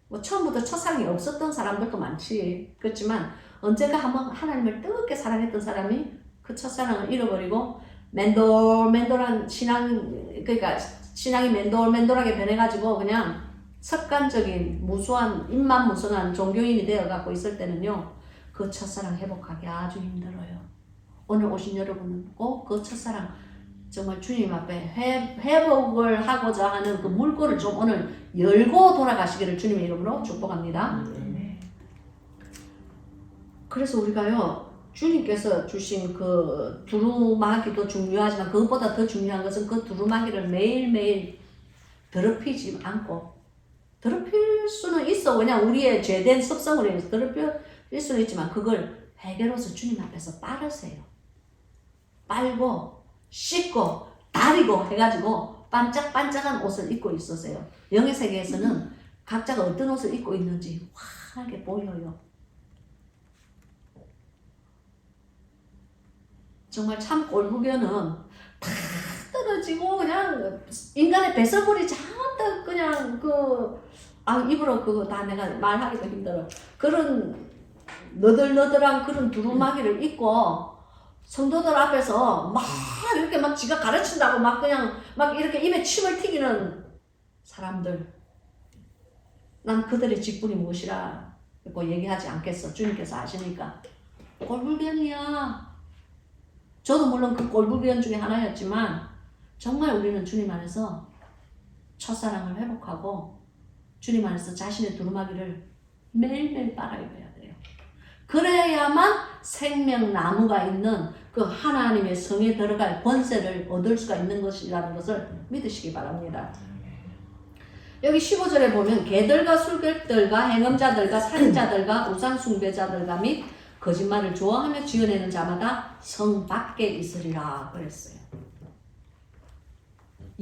뭐 처음부터 첫사랑이 없었던 사람들도 많지. 그렇지만 언젠가 한번 하나님을 뜨겁게 사랑했던 사람이 그 첫사랑을 잃어버리고 맨돌맨돌한 그러니까 신앙이 맨돌맨돌하게 변해가지고 그냥 습관적인 무수한, 입만 무성한 종교인이 되어갖고 있을 때는요, 그 첫사랑 회복하기 아주 힘들어요. 오늘 오신 여러분은 꼭 그 첫사랑 정말 주님 앞에 회복을 하고자 하는 그 물꼬를 좀 오늘 열고 돌아가시기를 주님의 이름으로 축복합니다. 그래서 우리가요, 주님께서 주신 그 두루마기도 중요하지만 그것보다 더 중요한 것은 그 두루마기를 매일매일 더럽히지 않고, 더럽힐 수는 있어. 그냥 우리의 죄된 습성으로 인해서 더럽힐 수는 있지만 그걸 회개로서 주님 앞에서 빨으세요. 빨고 씻고 다리고 해가지고 반짝반짝한 옷을 입고 있으세요. 영의 세계에서는 각자가 어떤 옷을 입고 있는지 환하게 보여요. 정말 참 꼴보기에는 다 떨어지고 그냥 인간의 배설물이 잔뜩 그냥 입으로 그거 다 내가 말하기도 힘들어. 그런 너덜너덜한 그런 두루마기를 입고 성도들 앞에서 막 이렇게 막 지가 가르친다고 막 그냥 막 이렇게 입에 침을 튀기는 사람들, 난 그들의 직분이 무엇이라고 얘기하지 않겠어. 주님께서 아시니까. 꼴불견이야. 저도 물론 그 꼴불견 중에 하나였지만 정말 우리는 주님 안에서 첫사랑을 회복하고 주님 안에서 자신의 두루마기를 매일매일 빨아입어야 돼요. 그래야만 생명나무가 있는 그 하나님의 성에 들어갈 권세를 얻을 수가 있는 것이라는 것을 믿으시기 바랍니다. 여기 15절에 보면 개들과 술객들과 행음자들과 살인자들과 우상숭배자들과 및 거짓말을 좋아하며 지어내는 자마다 성 밖에 있으리라 그랬어요.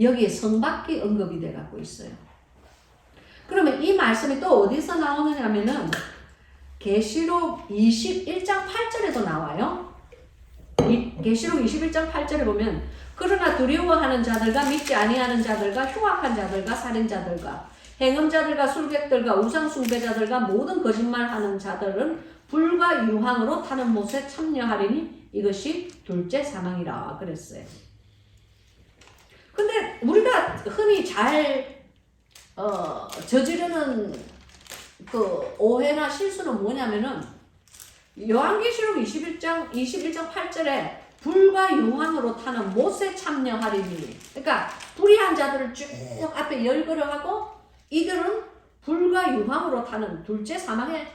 여기에 성 밖이 언급이 돼갖고 있어요. 그러면 이 말씀이 또 어디서 나오느냐면은 계시록 21장 8절에도 나와요. 계시록 21장 8절에 보면 그러나 두려워하는 자들과 믿지 아니하는 자들과 흉악한 자들과 살인자들과 행음자들과 술객들과 우상숭배자들과 모든 거짓말하는 자들은 불과 유황으로 타는 못에 참여하리니 이것이 둘째 사망이라 그랬어요. 근데 우리가 흔히 잘 저지르는 그 오해나 실수는 뭐냐면은 요한계시록 21장 8절에 불과 유황으로 타는 못에 참여하리니, 그러니까 불의한 자들을 쭉 앞에 열거를 하고 이들은 불과 유황으로 타는 둘째 사망에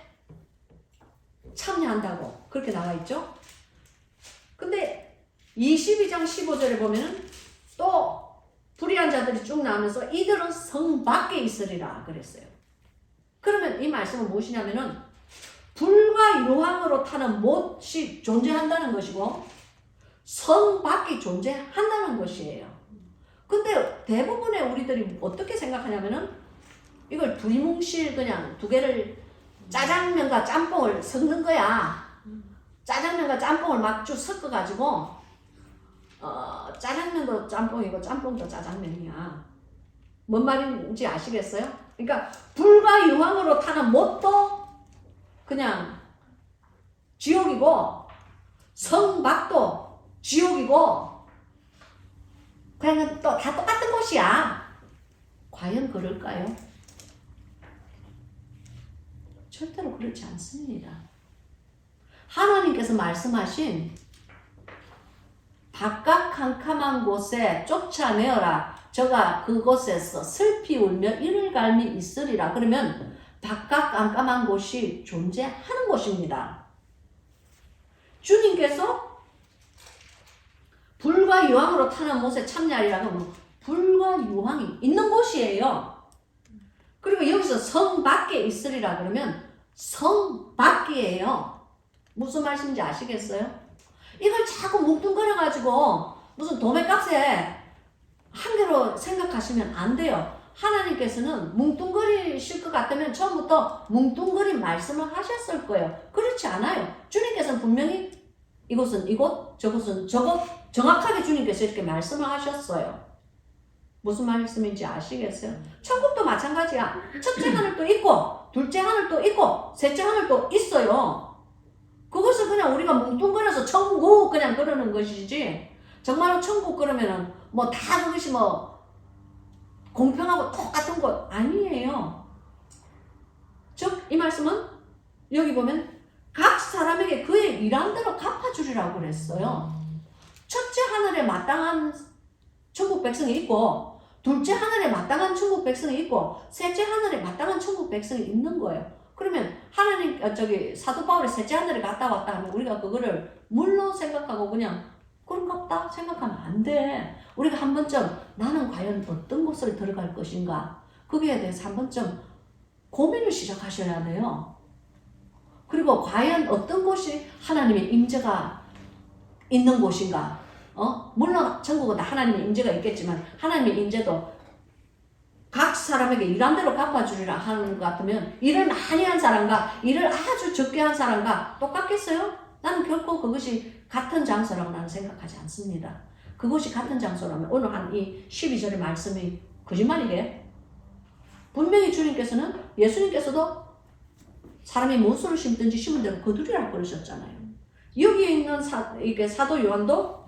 참여한다고 그렇게 나와 있죠. 근데 22장 15절에 보면은 또 불의한 자들이 쭉 나오면서 이들은 성 밖에 있으리라 그랬어요. 그러면 이 말씀은 무엇이냐면은 불과 유황으로 타는 못이 존재한다는 것이고 성 밖이 존재한다는 것이에요. 근데 대부분의 우리들이 어떻게 생각하냐면은 이걸 두리뭉실 그냥 두 개를 짜장면과 짬뽕을 섞는 거야. 짜장면과 짬뽕을 막 쭉 섞어가지고 짜장면도 짬뽕이고 짬뽕도 짜장면이야. 뭔 말인지 아시겠어요? 그러니까 불과 유황으로 타는 못도 그냥 지옥이고 성 밖도 지옥이고 그냥 또 다 똑같은 곳이야. 과연 그럴까요? 절대로 그렇지 않습니다. 하나님께서 말씀하신 바깥 캄캄한 곳에 쫓아내어라. 저가 그곳에서 슬피 울며 이를 갈미 있으리라. 그러면 바깥 깜깜한 곳이 존재하는 곳입니다. 주님께서 불과 유황으로 타는 못에 참여하리라고 하면 불과 유황이 있는 곳이에요. 그리고 여기서 성 밖에 있으리라 그러면 성 밖이에요. 무슨 말씀인지 아시겠어요? 이걸 자꾸 뭉뚱거려가지고 무슨 도매값에 한 개로 생각하시면 안 돼요. 하나님께서는 뭉뚱거리실 것 같으면 처음부터 뭉뚱거린 말씀을 하셨을 거예요. 그렇지 않아요. 주님께서는 분명히 이곳은 이곳, 저곳은 저곳 정확하게 주님께서 이렇게 말씀을 하셨어요. 무슨 말씀인지 아시겠어요? 천국도 마찬가지야. 첫째 하늘도 있고 둘째 하늘도 있고 셋째 하늘도 있어요. 그것을 그냥 우리가 뭉뚱거려서 천국 그냥 그러는 것이지 정말로 천국 그러면은 뭐 다 그것이 뭐 공평하고 똑같은 것 아니에요. 즉 이 말씀은 여기 보면 각 사람에게 그의 일한 대로 갚아주리라고 그랬어요. 첫째 하늘에 마땅한 천국 백성이 있고 둘째 하늘에 마땅한 천국 백성이 있고 셋째 하늘에 마땅한 천국 백성이 있는 거예요. 그러면 하나님 사도 바울이 셋째 하늘에 갔다 왔다 하면 우리가 그거를 물로 생각하고 그냥 그런갑다 생각하면 안 돼. 우리가 한 번쯤 나는 과연 어떤 곳을 들어갈 것인가 거기에 대해서 한 번쯤 고민을 시작하셔야 돼요. 그리고 과연 어떤 곳이 하나님의 임재가 있는 곳인가. 물론 천국은 하나님의 임재가 있겠지만 하나님의 임재도 각 사람에게 일한 대로 갚아주리라 하는 것 같으면 일을 많이 한 사람과 일을 아주 적게 한 사람과 똑같겠어요? 나는 결코 그것이 같은 장소라고 나는 생각하지 않습니다. 그것이 같은 장소라면 오늘 한 이 12절의 말씀이 거짓말이게? 분명히 주님께서는 예수님께서도 사람이 무엇을 심든지 심은 대로 거두리라고 그러셨잖아요. 여기에 있는 사도 요한도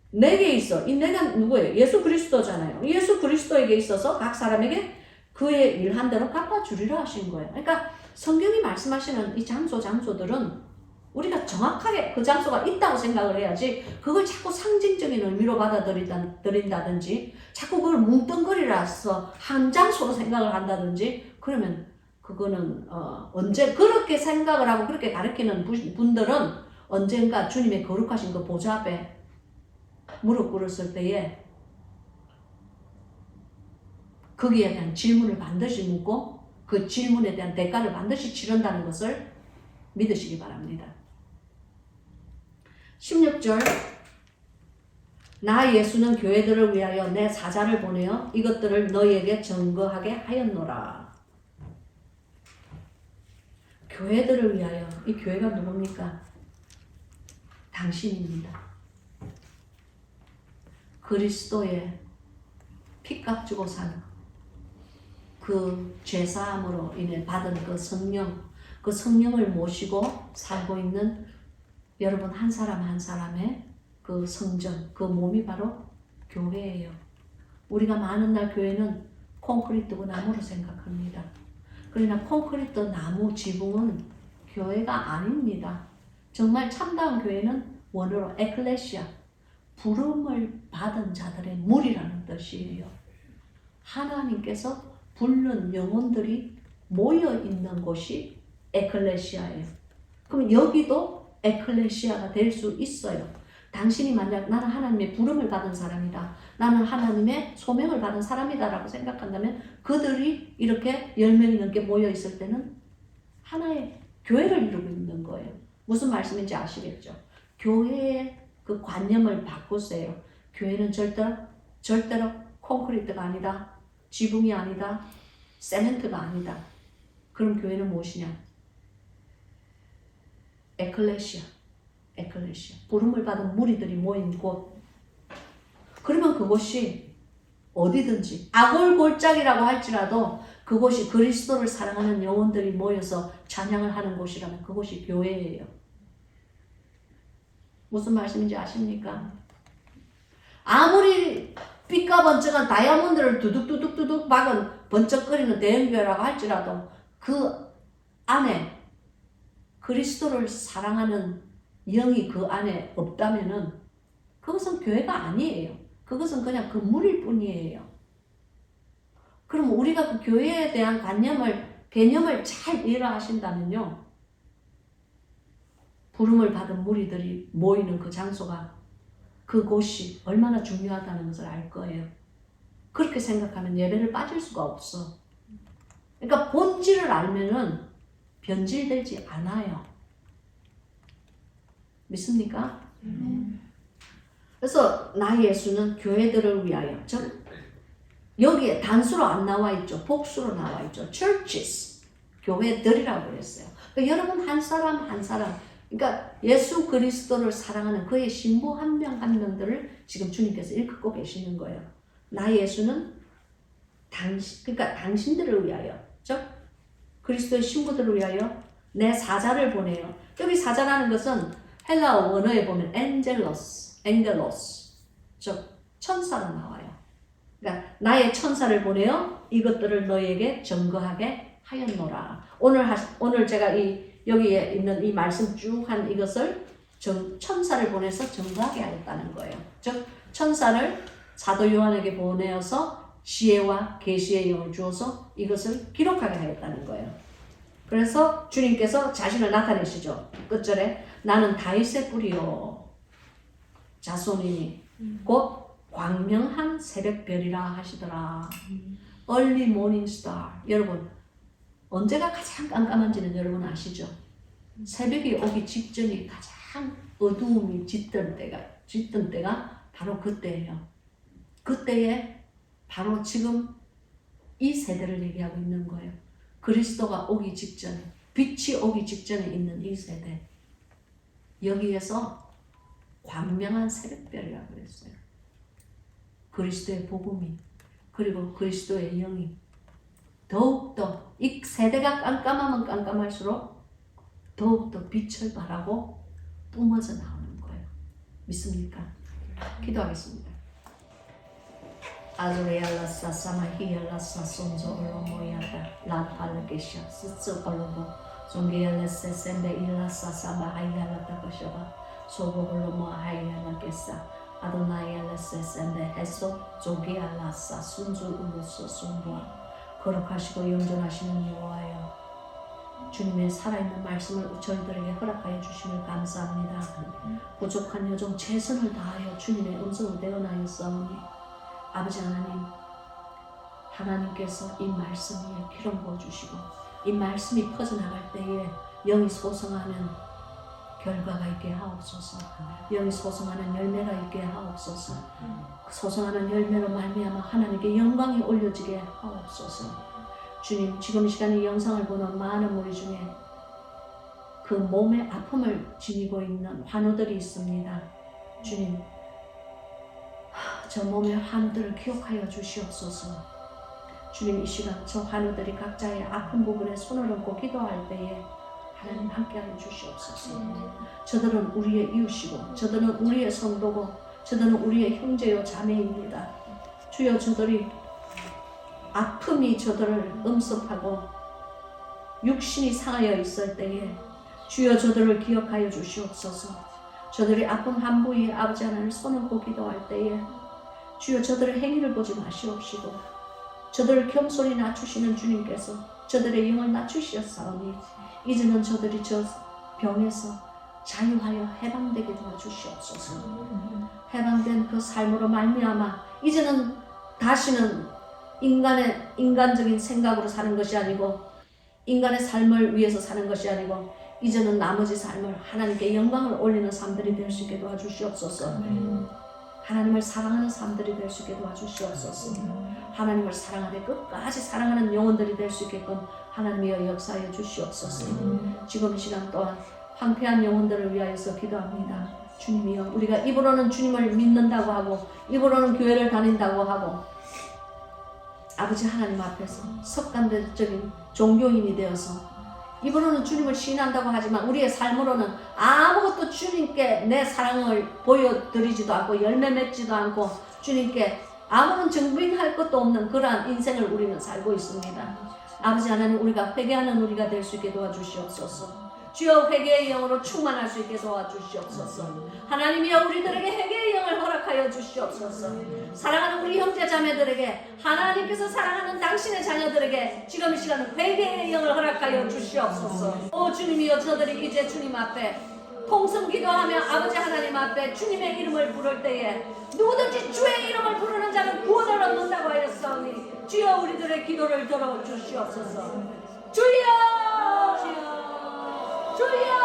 내게 있어. 이 내가 누구예요? 예수 그리스도잖아요. 예수 그리스도에게 있어서 각 사람에게 그의 일한 대로 갚아주리라 하신 거예요. 그러니까 성경이 말씀하시는 이 장소들은 우리가 정확하게 그 장소가 있다고 생각을 해야지 그걸 자꾸 상징적인 의미로 받아들인다든지 자꾸 그걸 뭉뚱거리라서 한 장소로 생각을 한다든지 그러면 그거는 언제 그렇게 생각을 하고 그렇게 가르치는 분들은 언젠가 주님의 거룩하신 그 보좌 앞에 무릎 꿇었을 때에 거기에 대한 질문을 반드시 묻고 그 질문에 대한 대가를 반드시 치른다는 것을 믿으시기 바랍니다. 16절 나 예수는 교회들을 위하여 내 사자를 보내어 이것들을 너희에게 증거하게 하였노라. 교회들을 위하여. 이 교회가 누굽니까? 당신입니다. 그리스도의 피값 주고 산 그 죄사함으로 인해 받은 그 성령을 모시고 살고 있는 여러분 한 사람 한 사람의 그 성전, 그 몸이 바로 교회예요. 우리가 많은 날 교회는 콘크리트고 나무로 생각합니다. 그러나 콘크리트, 나무, 지붕은 교회가 아닙니다. 정말 참다운 교회는 원어로 에클레시아, 부름을 받은 자들의 무리라는 뜻이에요. 하나님께서 부른 영혼들이 모여 있는 곳이 에클레시아예요. 그럼 여기도 에클레시아가 될 수 있어요. 당신이 만약 나는 하나님의 부름을 받은 사람이다, 나는 하나님의 소명을 받은 사람이다 라고 생각한다면 그들이 이렇게 10명이 넘게 모여 있을 때는 하나의 교회를 이루고 있는 거예요. 무슨 말씀인지 아시겠죠? 교회의 그 관념을 바꾸세요. 교회는 절대로 콘크리트가 아니다, 지붕이 아니다, 세멘트가 아니다. 그럼 교회는 무엇이냐? 에클레시아. 부름을 받은 무리들이 모인 곳. 그러면 그곳이 어디든지 아골골짜기라고 할지라도 그곳이 그리스도를 사랑하는 영혼들이 모여서 찬양을 하는 곳이라면 그곳이 교회예요. 무슨 말씀인지 아십니까? 아무리 빛과 번쩍한 다이아몬드를 두둑두둑 박은 번쩍거리는 대형교회라고 할지라도 그 안에 그리스도를 사랑하는 영이 그 안에 없다면은 그것은 교회가 아니에요. 그것은 그냥 건물일 뿐이에요. 그럼 우리가 그 교회에 대한 개념을 잘 이해를 하신다면요, 부름을 받은 무리들이 모이는 그 장소가, 그곳이 얼마나 중요하다는 것을 알 거예요. 그렇게 생각하면 예배를 빠질 수가 없어. 그러니까 본질을 알면은 변질되지 않아요. 믿습니까? 그래서 나 예수는 교회들을 위하여, 여기에 단수로 안 나와 있죠. 복수로 나와 있죠. churches, 교회들이라고 그랬어요. 그러니까 여러분 한 사람 한 사람, 그러니까 예수 그리스도를 사랑하는 그의 신부 한 명 한 명들을 지금 주님께서 일컫고 계시는 거예요. 나 예수는 그러니까 당신들을 위하여, 즉 그리스도의 신부들을 위하여 내 사자를 보내요. 여기 사자라는 것은 헬라어 원어에 보면 엔젤로스, 즉 천사로 나와요. 그러니까 나의 천사를 보내어 이것들을 너희에게 증거하게 하였노라. 오늘 제가 여기에 있는 이 말씀 쭉 한 이것을 천사를 보내서 증거하게 하였다는 거예요. 즉 천사를 사도 요한에게 보내어서 지혜와 계시의 영을 주어서 이것을 기록하게 하였다는 거예요. 그래서 주님께서 자신을 나타내시죠. 끝절에 나는 다윗의 뿌리요 자손이니 곧 광명한 새벽별이라 하시더라. Early morning star. 여러분 언제가 가장 깜깜한지는 여러분 아시죠? 새벽이 오기 직전이 가장 어두움이 짙던 때가 바로 그때예요. 그때에 바로 지금 이 세대를 얘기하고 있는 거예요. 그리스도가 오기 직전, 빛이 오기 직전에 있는 이 세대. 여기에서 광명한 새벽별이라고 했어요. 그리스도의 복음이, 그리고 그리스도의 영이 더욱더 이 세대가 깜깜하면 깜깜할수록 더욱더 빛을 발하고 뿜어져 나오는 거예요. 믿습니까? 기도하겠습니다. 아조레알라사 사마히알라사 손조올로모야다 라팔레게샤 스츠올로모 종게알레세 셈베일라사 사마하이알라다 거셔바 소보올로모 하이알라게사 아도나이알레세 셈베 헤소 종게알라사 순주울로소 순보아 거룩하시고 영존하시는 여호와여, 주님의 살아있는 말씀을 저희들에게 허락하여 주심을 감사합니다. 부족한 여종 최선을 다하여 주님의 음성을 내어나여 싸우니 아버지 하나님, 하나님께서 이 말씀 위에 기름 부어주시고 이 말씀이 퍼져나갈 때에 영이 소성하는 결과가 있게 하옵소서. 영이 소성하는 열매가 있게 하옵소서. 소성하는 열매로 말미암아 하나님께 영광이 올려지게 하옵소서. 주님, 지금 이 시간에 영상을 보는 많은 우리 중에 그 몸의 아픔을 지니고 있는 환우들이 있습니다. 주님, 저 몸의 환우들을 기억하여 주시옵소서. 주님, 이 시간 저 환우들이 각자의 아픈 부분에 손을 얹고 기도할 때에 하나님 함께하여 주시옵소서. 저들은 우리의 이웃이고 저들은 우리의 성도고 저들은 우리의 형제요 자매입니다. 주여, 저들이 아픔이 저들을 음습하고 육신이 상하여 있을 때에 주여 저들을 기억하여 주시옵소서. 저들이 아픈 한 부위에 아버지 하나님 손을 얹고 기도할 때에 주여 저들의 행위를 보지 마시옵시고 저들을 겸손히 낮추시는 주님께서 저들의 영을 낮추시었사오니 이제는 저들이 저 병에서 자유하여 해방되게 도와주시옵소서. 해방된 그 삶으로 말미암아 이제는 다시는 인간적인 생각으로 사는 것이 아니고 인간의 삶을 위해서 사는 것이 아니고 이제는 나머지 삶을 하나님께 영광을 올리는 삶들이 될 수 있게 도와주시옵소서. 하나님을 사랑하는 삶들이 될 수 있게 도와주시옵소서. 하나님을 사랑하되 끝까지 사랑하는 영혼들이 될 수 있게끔 하나님이여 역사하여 주시옵소서. 지금 이 시간 또한 황폐한 영혼들을 위하여서 기도합니다. 주님이여, 우리가 입으로는 주님을 믿는다고 하고 입으로는 교회를 다닌다고 하고 아버지 하나님 앞에서 습관적인 종교인이 되어서 입으로는 주님을 신한다고 하지만 우리의 삶으로는 아무것도 주님께 내 사랑을 보여드리지도 않고 열매 맺지도 않고 주님께 아무런 증빙할 것도 없는 그러한 인생을 우리는 살고 있습니다. 아버지 하나님, 우리가 회개하는 우리가 될 수 있게 도와주시옵소서. 주여, 회개의 영으로 충만할 수 있게 도와주시옵소서. 하나님이여, 우리들에게 회개의 영을 허락하여 주시옵소서. 사랑하는 우리 형제 자매들에게, 하나님께서 사랑하는 당신의 자녀들에게 지금 이 시간은 회개의 영을 허락하여 주시옵소서. 오 주님이여, 저들이 이제 주님 앞에 통성 기도하며 아버지 하나님 앞에 주님의 이름을 부를 때에 누구든지 주의 이름을 부르는 자는 구원을 얻는다고 하였사오니 주여, 우리들의 기도를 들어주시옵소서. 주여! 주여! 주여!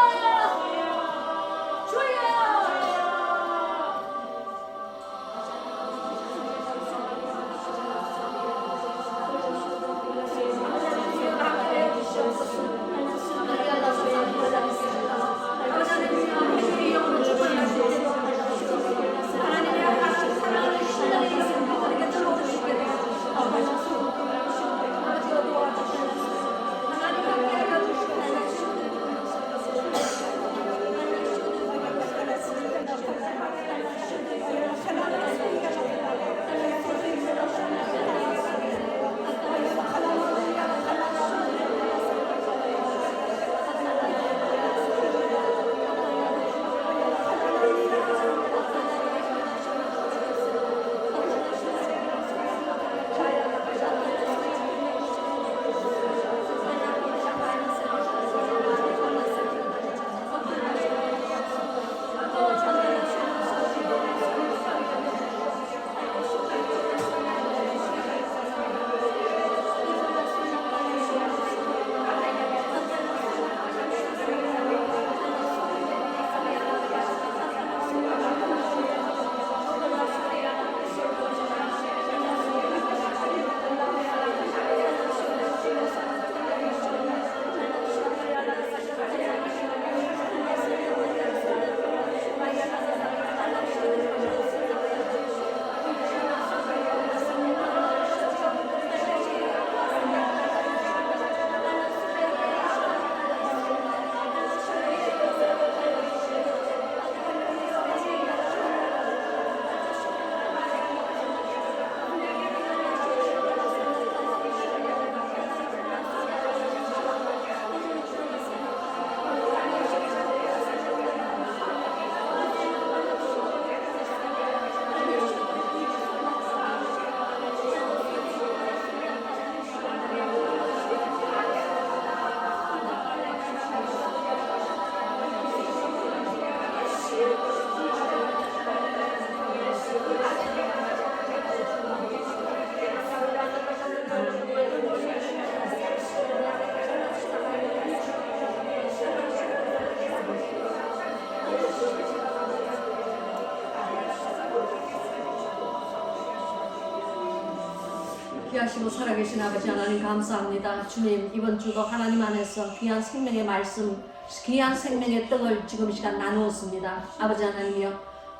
귀하시고 살아계신 아버지 하나님 감사합니다. 주님, 이번 주도 하나님 안에서 귀한 생명의 말씀, 귀한 생명의 떡을 지금 이 시간 나누었습니다. 아버지 하나님이여,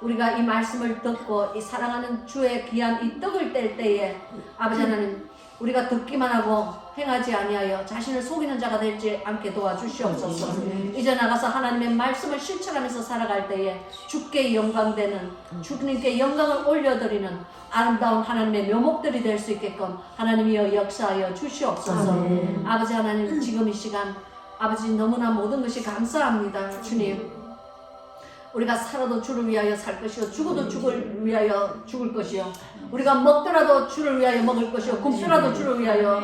우리가 이 말씀을 듣고 이 사랑하는 주의 귀한 이 떡을 뗄 때에 아버지 하나님 우리가 듣기만 하고 행하지 아니하여 자신을 속이는 자가 되지 않게 도와주시옵소서. 이제 나가서 하나님의 말씀을 실천하면서 살아갈 때에 주께 영광되는 주님께 영광을 올려드리는 아름다운 하나님의 묘목들이 될 수 있게끔 하나님이여 역사하여 주시옵소서. 아버지 하나님 지금 이 시간 아버지 너무나 모든 것이 감사합니다. 주님 우리가 살아도 주를 위하여 살 것이요 죽어도 주를 위하여 죽을 것이요 우리가 먹더라도 주를 위하여 먹을 것이요 굶더라도 주를 위하여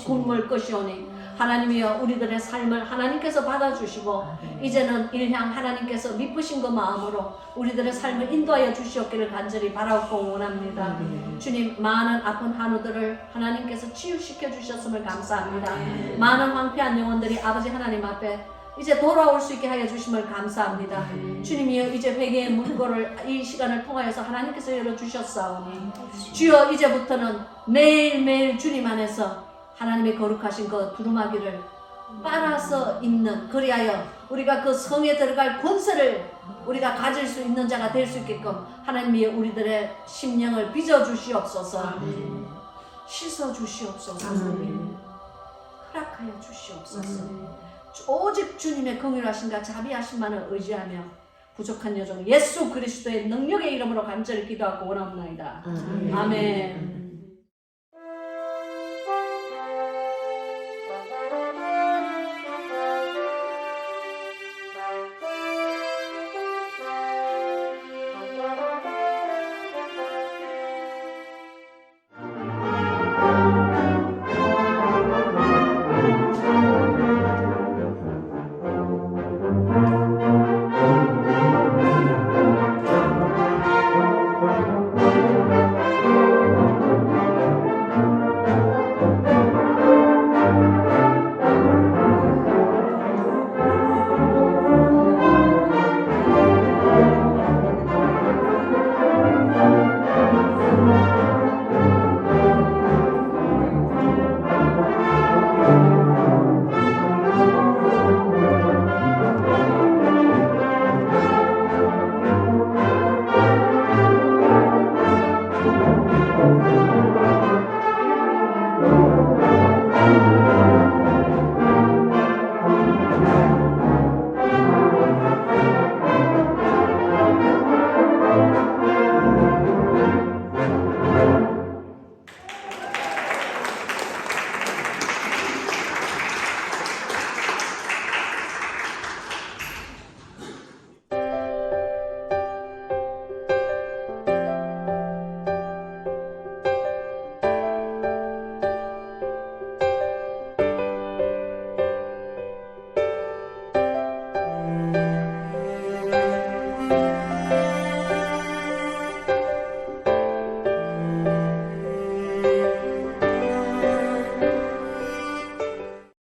굶을 것이오니 하나님이여 우리들의 삶을 하나님께서 받아주시고 이제는 일향 하나님께서 미쁘신 그 마음으로 우리들의 삶을 인도하여 주시옵기를 간절히 바라고 원합니다. 주님 많은 아픈 한우들을 하나님께서 치유시켜 주셨음을 감사합니다. 많은 황폐한 영혼들이 아버지 하나님 앞에 이제 돌아올 수 있게 하여 주심을 감사합니다. 주님이여 이제 회개의 문고를 이 시간을 통하여서 하나님께서 열어주셨사오니 주여 이제부터는 매일매일 주님 안에서 하나님의 거룩하신 그 두루마기를 빨아서 입는 그리하여 우리가 그 성에 들어갈 권세를 우리가 가질 수 있는 자가 될 수 있게끔 하나님이 우리들의 심령을 빚어주시옵소서. 씻어주시옵소서. 허락하여 주시옵소서. 오직 주님의 긍휼하심과 자비하심만을 의지하며 부족한 여정 예수 그리스도의 능력의 이름으로 간절히 기도하고 원하옵나이다. 아멘.